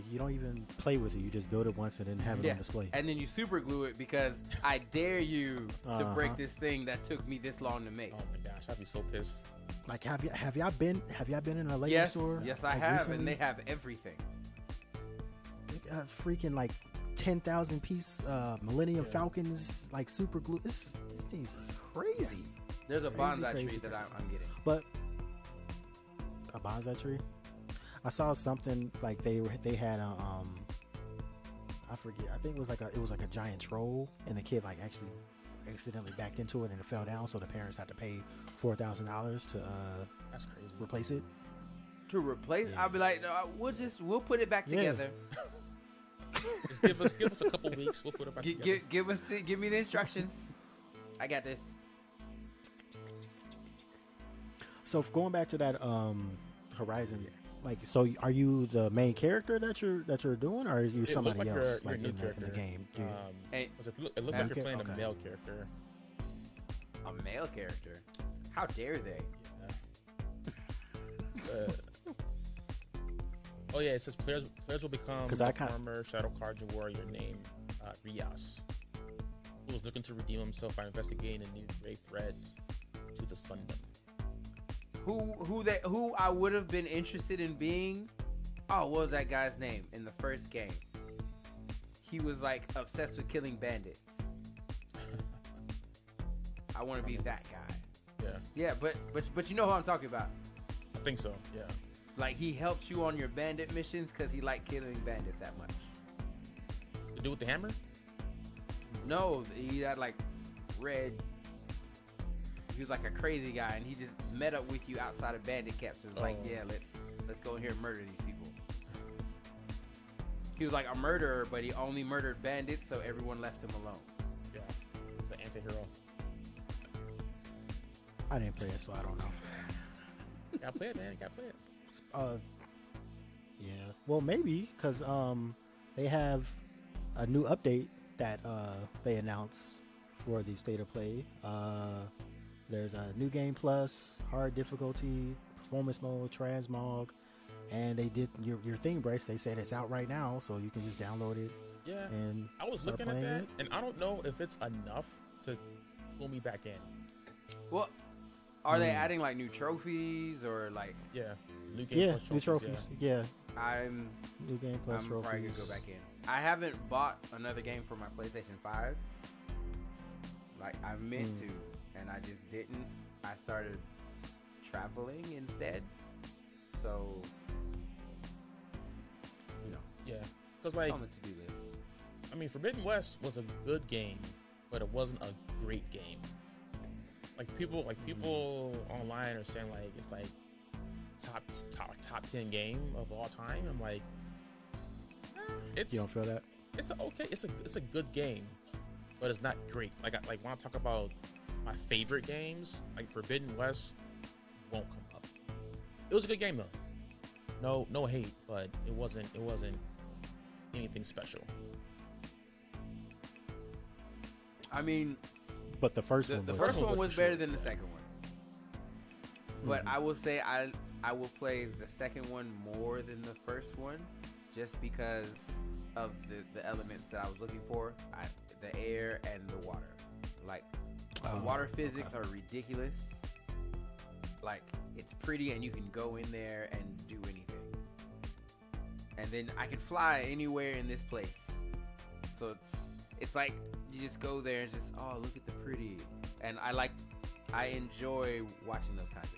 you don't even play with it. You just build it once and then have it on display. And then you super glue it because I dare you to break this thing that took me this long to make. Oh my gosh, I'd be so pissed. Like have y'all been in a Lego store? Yes, I have, recently? And they have everything. They got freaking like 10,000 piece Millennium Falcons, like super glue. This thing is crazy. There's a bonsai tree that I'm getting. But a bonsai tree? I saw something like they had a I forget. I think it was like a giant troll, and the kid like actually accidentally backed into it and it fell down, so the parents had to pay $4,000 to that's crazy. replace it. To replace? I'll be like, no, we'll put it back together. Just give us a couple weeks. We'll put it back together. Give me the instructions. I got this. So going back to that Horizon, like, so are you the main character that you're doing, or are you somebody else you're like in the game? It looks like you're playing a male character. A male character? How dare they? Oh yeah, it says players will become 'Cause the former Shadow Card warrior named Rias, who was looking to redeem himself by investigating a new grave threat to the Sundom. Who I would have been interested in being. Oh, what was that guy's name in the first game? He was like obsessed with killing bandits. I want to be that guy. Yeah, but you know who I'm talking about. I think so. Yeah. Like he helps you on your bandit missions because he liked killing bandits that much. The dude with the hammer? No, he had like red. He was like a crazy guy, and he just met up with you outside of bandit camps. It was like, yeah, let's go in here and murder these people. He was like a murderer, but he only murdered bandits, so everyone left him alone. Yeah, the anti-hero. I didn't play it, so I don't know. Gotta play it, man. Gotta play it. Yeah. Well, maybe because they have a new update that they announced for the state of play. There's a new game plus, hard difficulty, performance mode, transmog, and they did your thing, Bryce. They said it's out right now, so you can just download it. Yeah. And I was looking at that, and I don't know if it's enough to pull me back in. Well, are they adding like new trophies or like? Yeah. New game plus new trophies. Yeah. New game plus I'm trophies. probably gonna go back in. I haven't bought another game for my PlayStation 5. Like I meant to, and I just didn't. I started traveling instead. So, you know. Yeah, because like, on the to-do list. I mean, Forbidden West was a good game, but it wasn't a great game. Like people online are saying like it's like top 10 game of all time. I'm like, it's, you don't feel that? It's a good game, but it's not great. Like when I talk about my favorite games, like Forbidden West won't come up. It was a good game though. No hate, but it wasn't anything special. I mean, but the first one. The first one was better than the second one. But I will say I will play the second one more than the first one, just because of the elements that I was looking for. The air and the water. Like the water physics are ridiculous. Like it's pretty and you can go in there and do anything. And then I can fly anywhere in this place. So it's like you just go there and just look at the pretty. And I enjoy watching those kinds of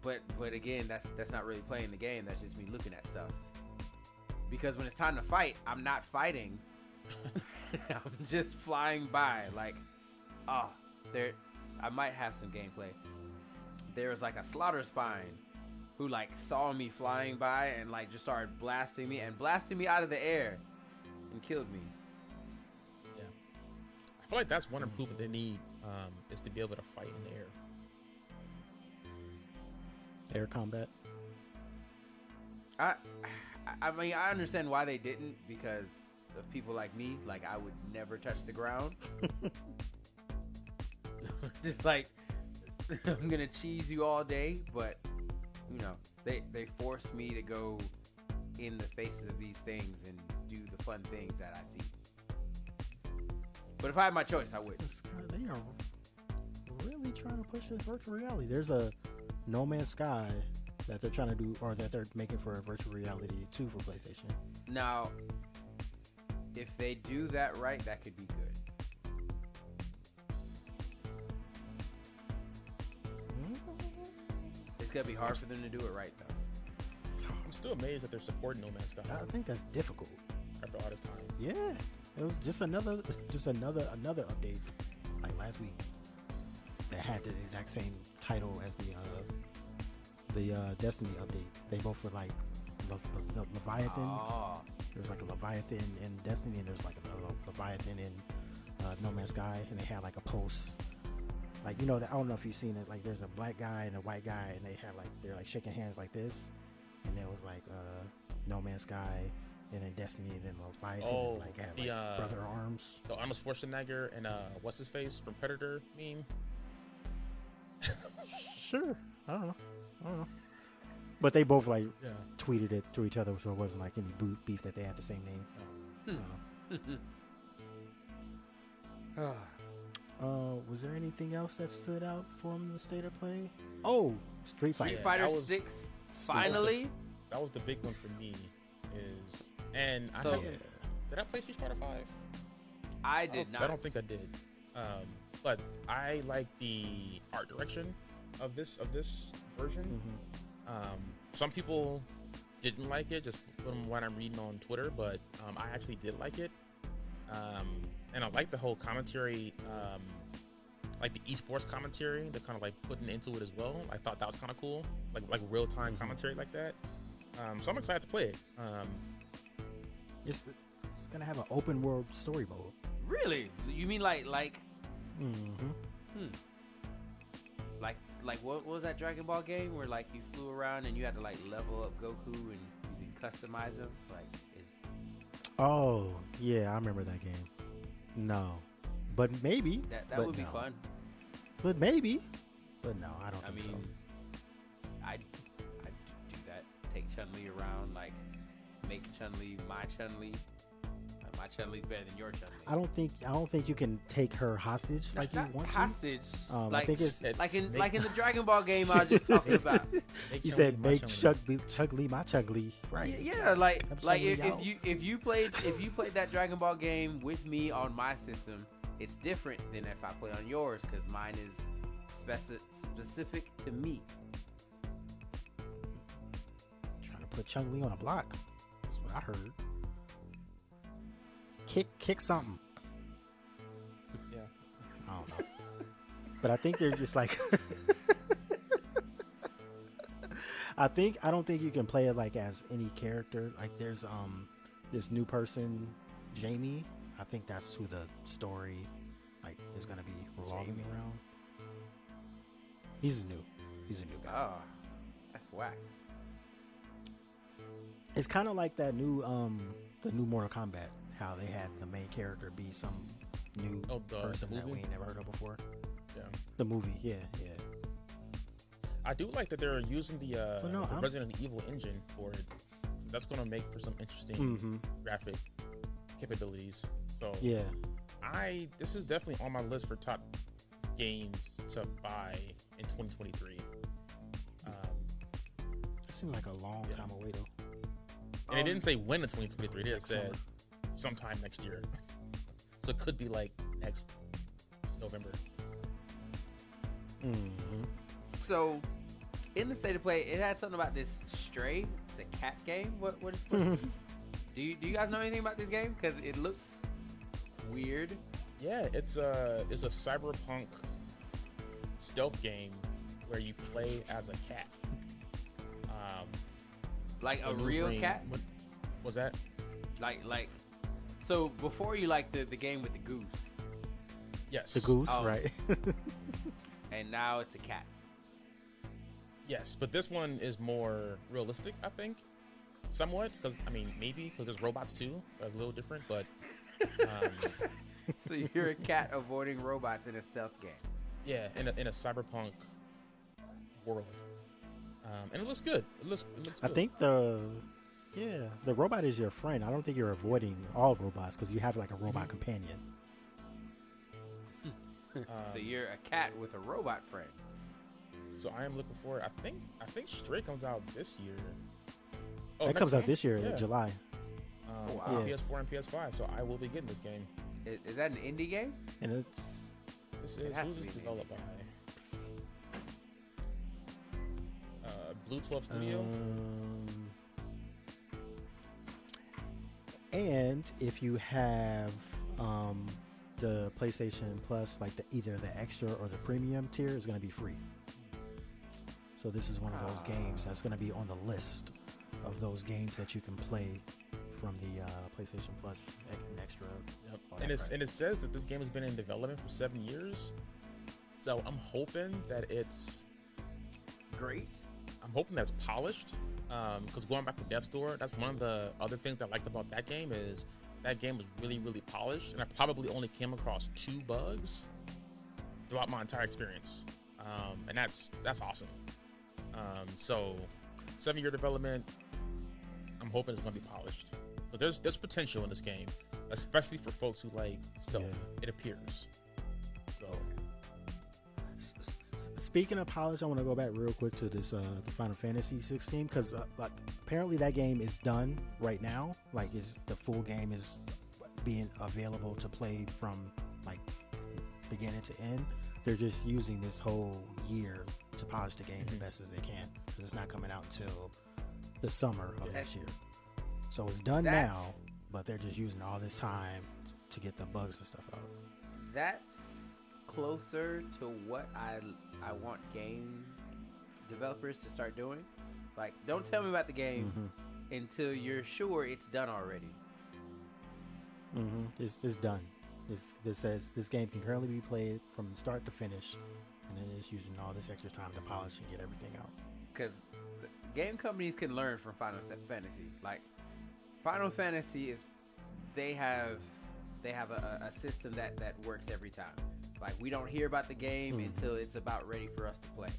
things. But again, that's not really playing the game. That's just me looking at stuff. Because when it's time to fight, I'm not fighting. I'm just flying by. Like, there. I might have some gameplay. There was like a slaughter spine who like saw me flying by and like just started blasting me out of the air and killed me. Yeah, I feel like that's one improvement they need is to be able to fight in the air. Air combat. I mean, I understand why they didn't, because of people like me. Like, I would never touch the ground. Just like, I'm gonna cheese you all day, but you know, they force me to go in the faces of these things and do the fun things that I see. But if I had my choice, I would. They are really trying to push this virtual reality. There's a No Man's Sky that they're trying to do, or that they're making for a virtual reality 2 for PlayStation. Now, if they do that right, that could be good. It's gonna be hard for them to do it right, though. I'm still amazed that they're supporting No Man's Sky. I think that's difficult. After all this time. Yeah, it was just another update, like last week, that had the exact same title as the Destiny update. They both were like Leviathans. Oh. There was like a Leviathan in Destiny, and there's like a Leviathan in No Man's Sky, and they had like a post. Like, you know, I don't know if you've seen it. Like, there's a black guy and a white guy, and they're like shaking hands like this, and there was like No Man's Sky, and then Destiny, and then Leviathan, and like had like brother arms. The Arnold Schwarzenegger and what's his face from Predator meme. Sure, I don't know. But they both like Yeah. tweeted it to each other, so it wasn't like any beef that they had the same name. I don't know. Was there anything else that stood out from the state of play? Oh, Street Fighter. Street Fighter that was- 6 finally. That was the big one for me. And I So- haven't. Did I play Street Fighter 5? I did not. I don't think I did. But I like the art direction of this version. Mhm. Some people didn't like it just from what I'm reading on Twitter, but I actually did like it. And I like the whole commentary, like the esports commentary. They're kind of like putting into it as well. I thought that was kind of cool, like real time commentary like that. So I'm excited to play it. It's gonna have an open world story mode. Really? You mean like Mm-hmm. like what was that Dragon Ball game where like you flew around and you had to like level up Goku and you could customize him? Like is Oh yeah, I remember that game. No, but maybe that but would be no. fun. But maybe, but no, I don't I think mean, I'd do that. Take Chun-Li around, like make Chun-Li my Chun-Li. My Chun-Li's better than your Chun-Li. so. I don't think you can take her hostage like you Not want hostage. I Like think it's like in the Dragon Ball game I was just talking about. you Chun-Li said my make Chun-Li. Chug-Li my Chug-Li, right? Yeah, like Absolutely if out. you played that Dragon Ball game with me on my system, it's different than if I play on yours because mine is specific to me. Trying to put Chun-Li on a block. That's what I heard. Kick something. Yeah. I don't know. But I think they're just like I don't think you can play it like as any character. Like there's this new person, Jamie. I think that's who the story like is gonna be revolving Jamie. around. He's a new guy. Oh, that's whack. It's kind of like that new the new Mortal Kombat, how they had the main character be some new The person that we movie? ain't never heard of before. Yeah. The movie, yeah. I do like that they're using the I'm- Resident Evil engine for it. That's going to make for some interesting Mm-hmm. graphic capabilities. So Yeah. this is definitely on my list for top games to buy in 2023. It seems like a long time away though. And it didn't say when in 2023. It just Summer. said sometime next year. So it could be like next November. Mm-hmm. So, in the state of play, it had something about this Stray. It's a cat game. What is? Do you guys know anything about this game? Because it looks weird. Yeah, it's a cyberpunk stealth game where you play as a cat. Like a real maneuvering- cat. What was that? Like. So before you like the game with the goose, Yes. The goose, Oh. right? and now it's a cat. Yes, but this one is more realistic, I think, somewhat. Because maybe because there's robots too, a little different. But So you're a cat avoiding robots in a stealth game. yeah, in a cyberpunk world, and it looks good. It looks I good. think the robot is your friend. I don't think you're avoiding all robots because you have like a robot companion. So you're a cat with a robot friend. So I am looking forward. I think Stray comes out this year. Oh, That next comes out month? this year Yeah. in July. wow. On Yeah. PS4 and PS5. So I will be getting this game. Is that an indie game? And it's This It is has who's to this be an developed by? Blue 12 Studio. And if you have the PlayStation Plus, like either the extra or the premium tier, is going to be free. So this is one of those games that's going to be on the list of those games that you can play from the PlayStation Plus and extra. Yep. all And that crap. it says that this game has been in development for 7 years. So I'm hoping that it's Great. I'm hoping that's polished. Because going back to Death Store, that's one of the other things I liked about that game is that game was really, really polished, and I probably only came across 2 bugs throughout my entire experience, and that's awesome. So 7-year development. I'm hoping it's going to be polished. But there's potential in this game, especially for folks who like stealth. Yeah. It appears. So, speaking of polish, I want to go back real quick to this the Final Fantasy 16 because like apparently that game is done right now. Like, the full game is being available to play from like beginning to end. They're just using this whole year to polish the game the best as they can because it's not coming out until the summer of next year. So it's done now, but they're just using all this time to get the bugs and stuff out. That's closer to what I want game developers to start doing. Like, don't tell me about the game until you're sure it's done already. It's done. This says this game can currently be played from start to finish, and then it's using all this extra time to polish and get everything out. Because game companies can learn from Final Fantasy. Like, Final Fantasy they have a system that works every time. Like, we don't hear about the game until it's about ready for us to play.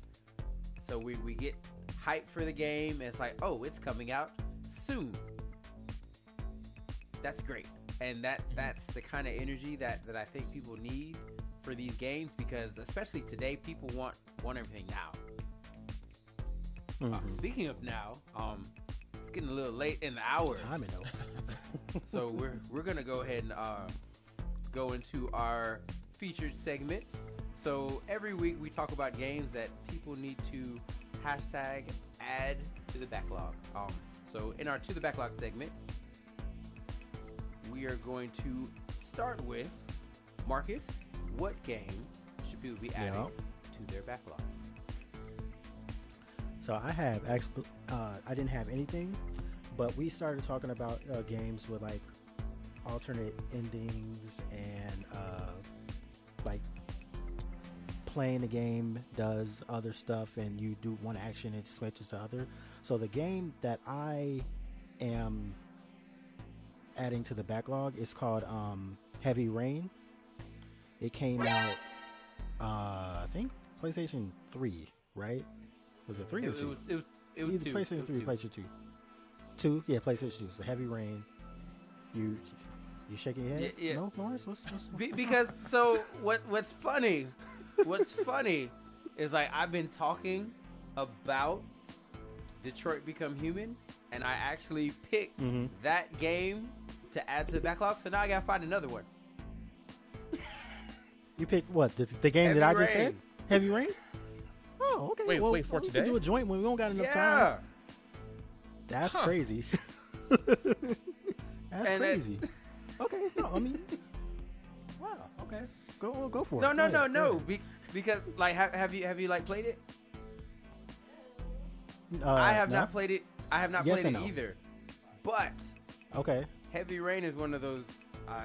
So we get hyped for the game, and it's like, oh, it's coming out soon. That's great. And that's the kind of energy that I think people need for these games, because especially today, people want everything now. Speaking of now, it's getting a little late in the hour. So we're gonna go ahead and go into our featured segment. So every week we talk about games that people need to #add to the backlog. So in our To the Backlog segment, we are going to start with Marcus. What game should people be adding to their backlog? So I have I didn't have anything, but we started talking about games with like alternate endings and like playing the game does other stuff and you do one action and it switches to other. So the game that I am adding to the backlog is called Heavy Rain. It came out I think PlayStation 3, right? Was it 3 or 2? It was 2. PlayStation 3, PlayStation 2. 2? Yeah, PlayStation 2. So Heavy Rain. You shaking your head? Yeah. No, Lawrence? What's because so what's funny is like I've been talking about Detroit Become Human, and I actually picked that game to add to the backlog. So now I gotta find another one. You picked what? The game Heavy that I just Rain. said? Heavy Rain? Oh, okay. Wait, for today? We can do a joint when we don't got enough time. That's crazy. That's crazy. Okay, no, I mean, wow. Okay, go for it. No. Because like, have you like played it? I have not played it. I have not played it either. But okay, Heavy Rain is one of those.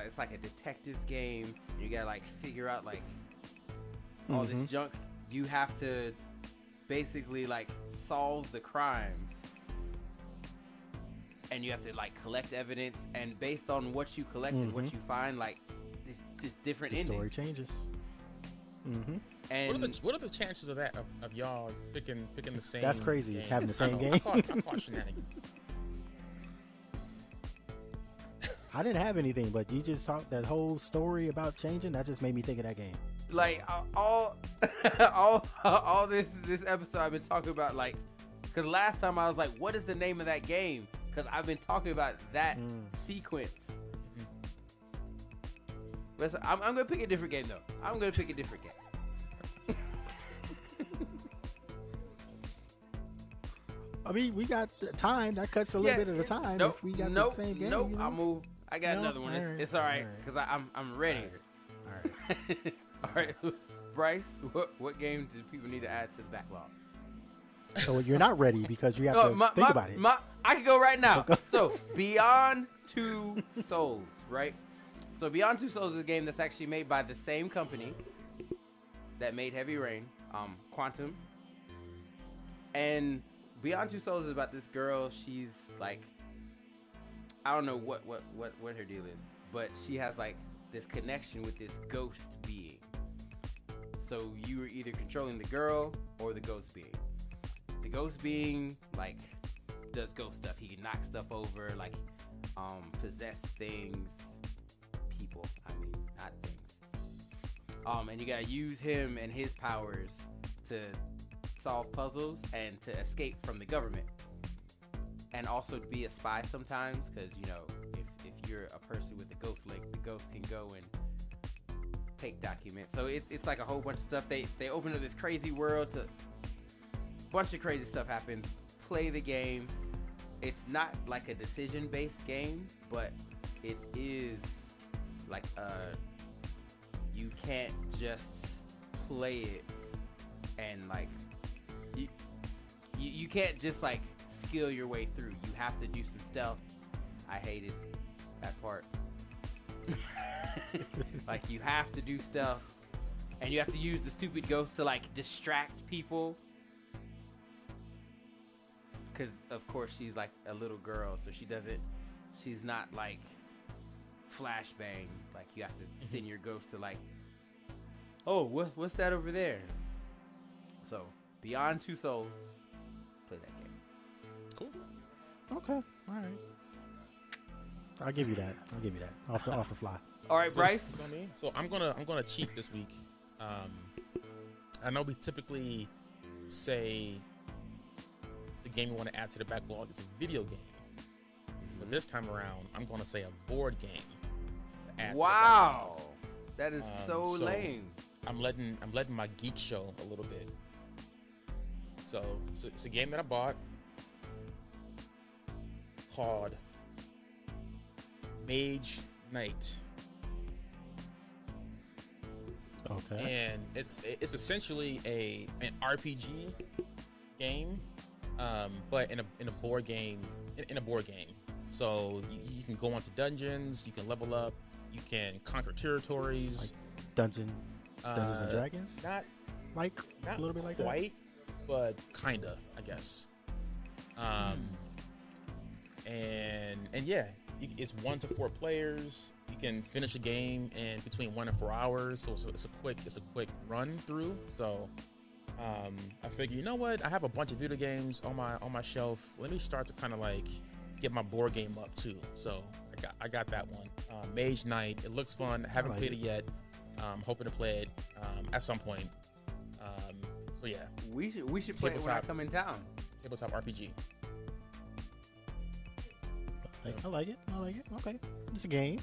It's like a detective game. You gotta like figure out like all this junk. You have to basically like solve the crime, and you have to like collect evidence. And based on what you collect and what you find, like this different ending. Story changes. And what are the chances of that of y'all picking the same? That's crazy. Game? Having the same game. I caught shenanigans. I didn't have anything, but you just talked that whole story about changing. That just made me think of that game. Like all this episode I've been talking about, like, because last time I was like, what is the name of that game? Because I've been talking about that sequence. But so I'm gonna pick a different game though. I'm gonna pick a different game. I mean, we got the time. That cuts a little bit of the time. Nope, if we got the same game. Nope, you know? I'll move. I got another one. It's all right because I'm ready. All right. All right. Bryce, what game do people need to add to the backlog? So you're not ready because you have to think about it. I can go right now. So Beyond Two Souls, right? So Beyond Two Souls is a game that's actually made by the same company that made Heavy Rain, Quantum. And Beyond Two Souls is about this girl. She's like, I don't know what her deal is, but she has like this connection with this ghost being. So you are either controlling the girl or the ghost being. the ghost being like does ghost stuff. He can knock stuff over, like possess things, people. I mean, not things. And you gotta use him and his powers to solve puzzles and to escape from the government, and also to be a spy sometimes, because you know if you're a person with the ghost link, the ghost can go and take documents. So it's like a whole bunch of stuff. They open up this crazy world to bunch of crazy stuff happens. Play the game. It's not like a decision based game, but it is like you can't just play it and like you can't just like skill your way through. You have to do some stealth. I hated that part. Like you have to do stuff, and you have to use the stupid ghost to like distract people, because of course she's like a little girl, so she's not like flashbang. Like you have to send your ghost to like, oh, what's that over there? So Beyond Two Souls, play that game. Cool. Okay. All right. I'll give you that. Off the fly. All right, Bryce. So I'm gonna cheat this week. I know we typically say the game we want to add to the backlog is a video game, but this time around I'm gonna say a board game to add. Wow, to the that is so lame. I'm letting my geek show a little bit. So it's a game that I bought called Mage Night. Okay. And it's essentially an RPG game, but in a board game. In a board game, so you can go onto dungeons, you can level up, you can conquer territories. Like Dungeons and Dragons. Not a little bit like quite, but kinda, I guess. And yeah, it's 1 to 4 players. You can finish a game in between 1 and 4 hours, so it's a quick run through. So I figure, you know what? I have a bunch of video games on my shelf. Let me start to kind of like get my board game up too. So I got that one. Mage Night. It looks fun. I haven't played it yet. Hoping to play it at some point. So yeah, we should play it when I come in town. Tabletop RPG. I like it. Okay, it's a game.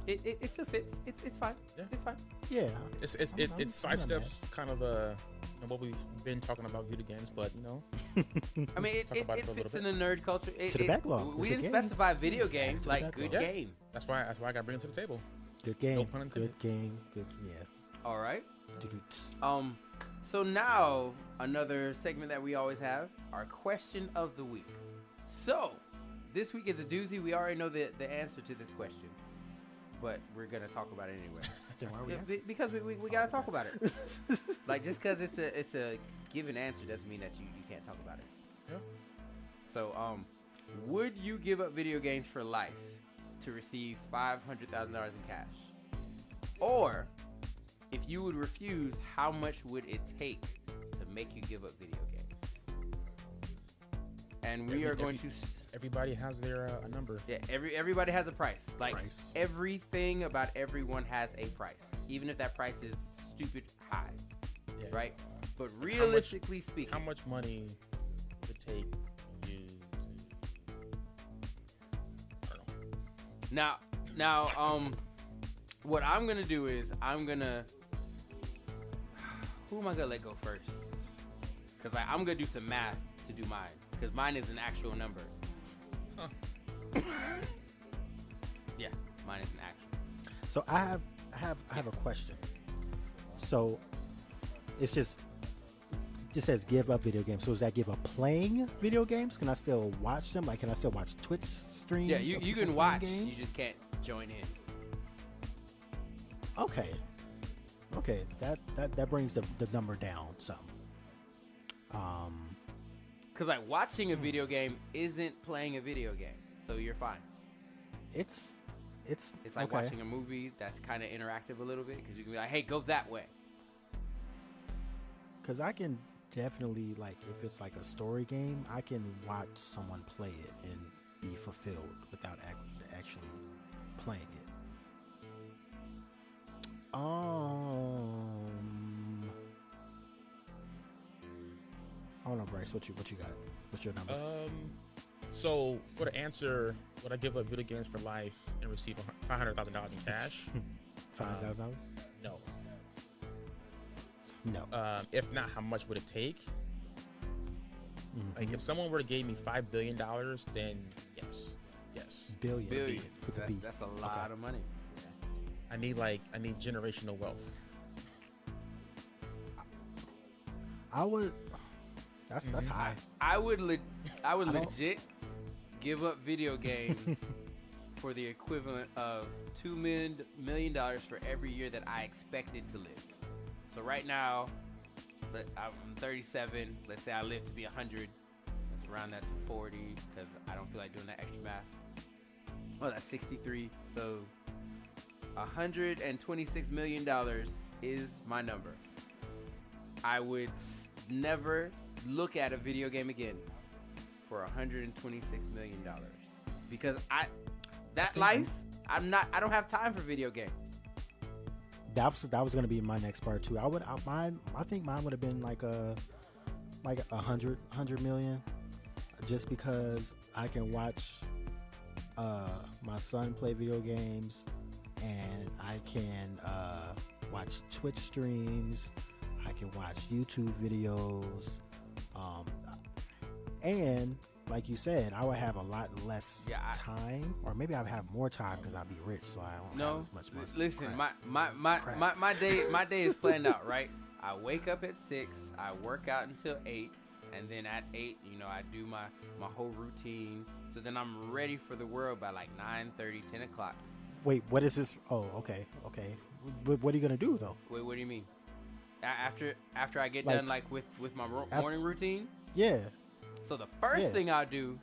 It's fine. Yeah. It's fine. Yeah. It sidesteps kind of what we've been talking about video games, but you know. I mean, it fits in the nerd culture. To the backlog. We didn't specify video game, like good game. That's why I got to bring it to the table. Good game. No pun intended. Good game. Good. Yeah. All right. So now another segment that we always have, our question of the week. So this week is a doozy. We already know the answer to this question, but we're gonna talk about it anyway. Because we gotta talk about it. Like just because it's a given answer doesn't mean that you can't talk about it. Yeah. So would you give up video games for life to receive $500,000 in cash? Or if you would refuse, how much would it take to make you give up video games? And we are going to. Everybody has their a number. Yeah, everybody has a price. Like everything about everyone has a price, even if that price is stupid high, right? But realistically speaking, how much money would it take you to? I don't know. Now, what I'm gonna do is who am I gonna let go first? Because I'm gonna do some math to do mine, because mine is an actual number. Huh. Yeah, mine is an actual. So I have a question. So it's just says give up video games. So does that give up playing video games? Can I still watch them? Like, can I still watch Twitch streams? Yeah, you can watch. Games? You just can't join in. Okay, that brings the number down some. Cause like watching a video game isn't playing a video game, so you're fine. It's like watching a movie that's kind of interactive a little bit, because you can be like, hey, go that way. Cause I can definitely like if it's like a story game, I can watch someone play it and be fulfilled without actually playing it. I don't know, Bryce. What you got? What's your number? So for the answer, would I give up video games for life and receive $500,000 in cash? $500,000? No. No. If not, how much would it take? Like if someone were to give me $5 billion, then yes. Billion. That's a lot of money. I need generational wealth. I would. That's high. I would legit give up video games for the equivalent of $2 million for every year that I expected to live. So right now, I'm 37. Let's say I live to be 100. Let's round that to 40 because I don't feel like doing that extra math. Oh, that's 63. So $126 million is my number. I would never look at a video game again for $126 million because I don't have time for video games. That was gonna be my next part too. I think mine would have been like a 100 million, just because I can watch my son play video games, and I can watch Twitch streams, I can watch YouTube videos, and like you said, I would have a lot less time, or maybe I would have more time because I'd be rich, so I don't have as much money. Listen, my day is planned out, right? I wake up at 6, I work out until 8, and then at 8, I do my whole routine. So then I'm ready for the world by like 9:30, 10 o'clock. Wait, what is this? Oh, okay. What are you gonna do though? Wait, what do you mean? After I get done with my morning routine? Yeah. So the first thing I'll do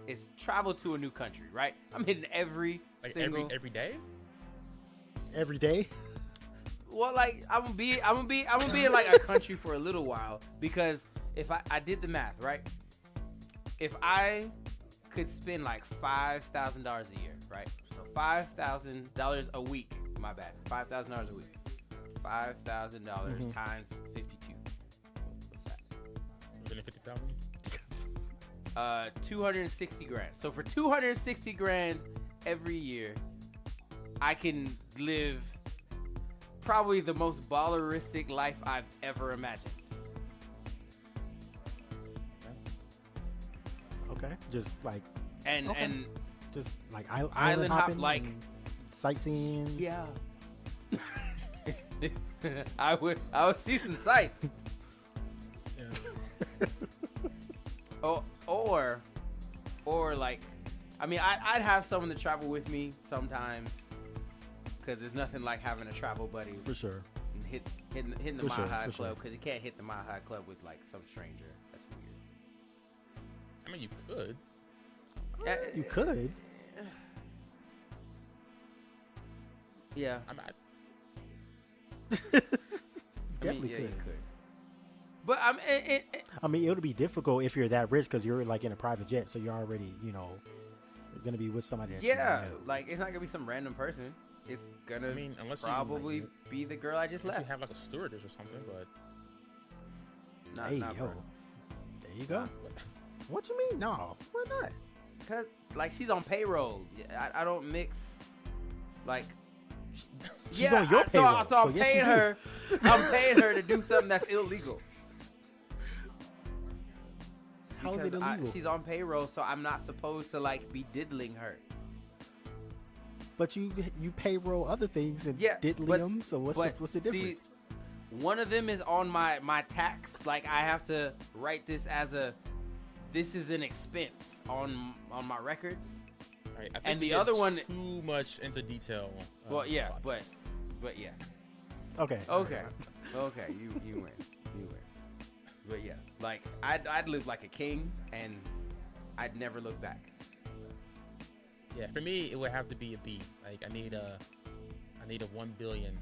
is travel to a new country, right? I'm hitting every single every day. Every day. Well, like I'm gonna be in like a country for a little while, because if I did the math, right? If I could spend like $5,000 a year, right? So $5,000 a week. My bad. $5,000 a week. $5,000 times 52. What's that? 150,000. 260 grand. So for 260 grand every year, I can live probably the most balleristic life I've ever imagined. Okay. Just like and just like island hop, like sightseeing. Yeah. I would see some sights. Yeah. Or like, I mean, I'd have someone to travel with me sometimes, because there's nothing like having a travel buddy. For sure. And hitting the Mile High Club, because you can't hit the Mile High Club with like some stranger. That's weird. I mean, you could. You could. Yeah. Definitely you could. But I mean, it would be difficult if you're that rich, because you're like in a private jet, so you're already, you're gonna be with somebody that you know. Like it's not gonna be some random person. It's gonna unless probably you, be the girl I just left. You have like a stewardess or something, but hey, yo, there you go. What you mean? No, why not? Because like she's on payroll. I don't mix like. She's on your payroll. So I'm paying her. I'm paying her to do something that's illegal. How is it illegal? She's on payroll, so I'm not supposed to like be diddling her. But you payroll other things and diddling them. So what's the difference? See, one of them is on my tax. Like I have to write this as this is an expense on my records. Right, I think and the other one too much into detail. Well, yeah, but yeah. Okay. Okay. You win. But yeah, like I'd live like a king, and I'd never look back. Yeah, for me it would have to be a B. Like I need a 1 billion.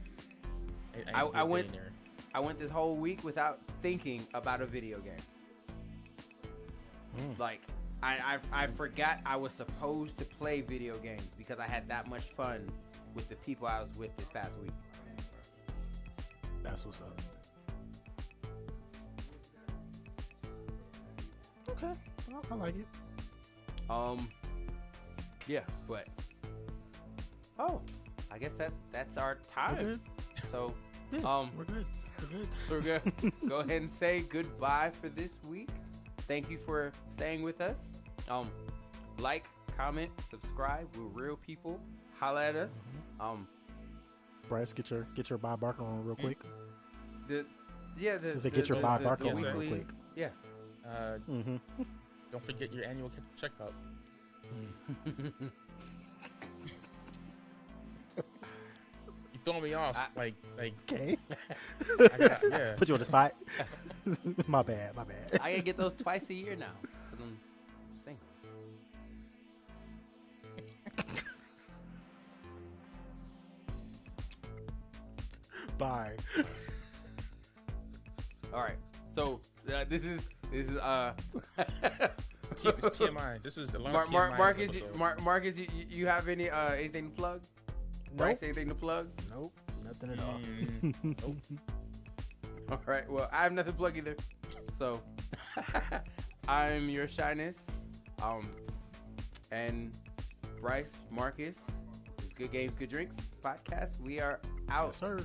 I I went this whole week without thinking about a video game. Like, I forgot I was supposed to play video games because I had that much fun with the people I was with this past week. That's what's up. Okay, well, I like it. Yeah, but I guess that's our time. We're good. So, Yeah, we're good. we're gonna go ahead and say goodbye for this week. Thank you for staying with us. Like, comment, subscribe. We're real people. Holla at us. Bryce, get your Bob Barker on real quick. Get your Bob Barker on weekly, real quick. Yeah. Don't forget your annual checkup. You throwing me off. Like. Okay. Yeah. Put you on the spot. My bad. I gotta get those twice a year now. 'Cause I'm single. Bye. All right. So this is It's TMI. This is a lot of TMI. Marcus, you have anything to plug? Bryce, anything to plug? Nope. Nothing at all. Nope. All right. Well, I have nothing to plug either. So I'm your shyness. And Bryce, Marcus, it's Good Games, Good Drinks podcast. We are out. Yes, sir.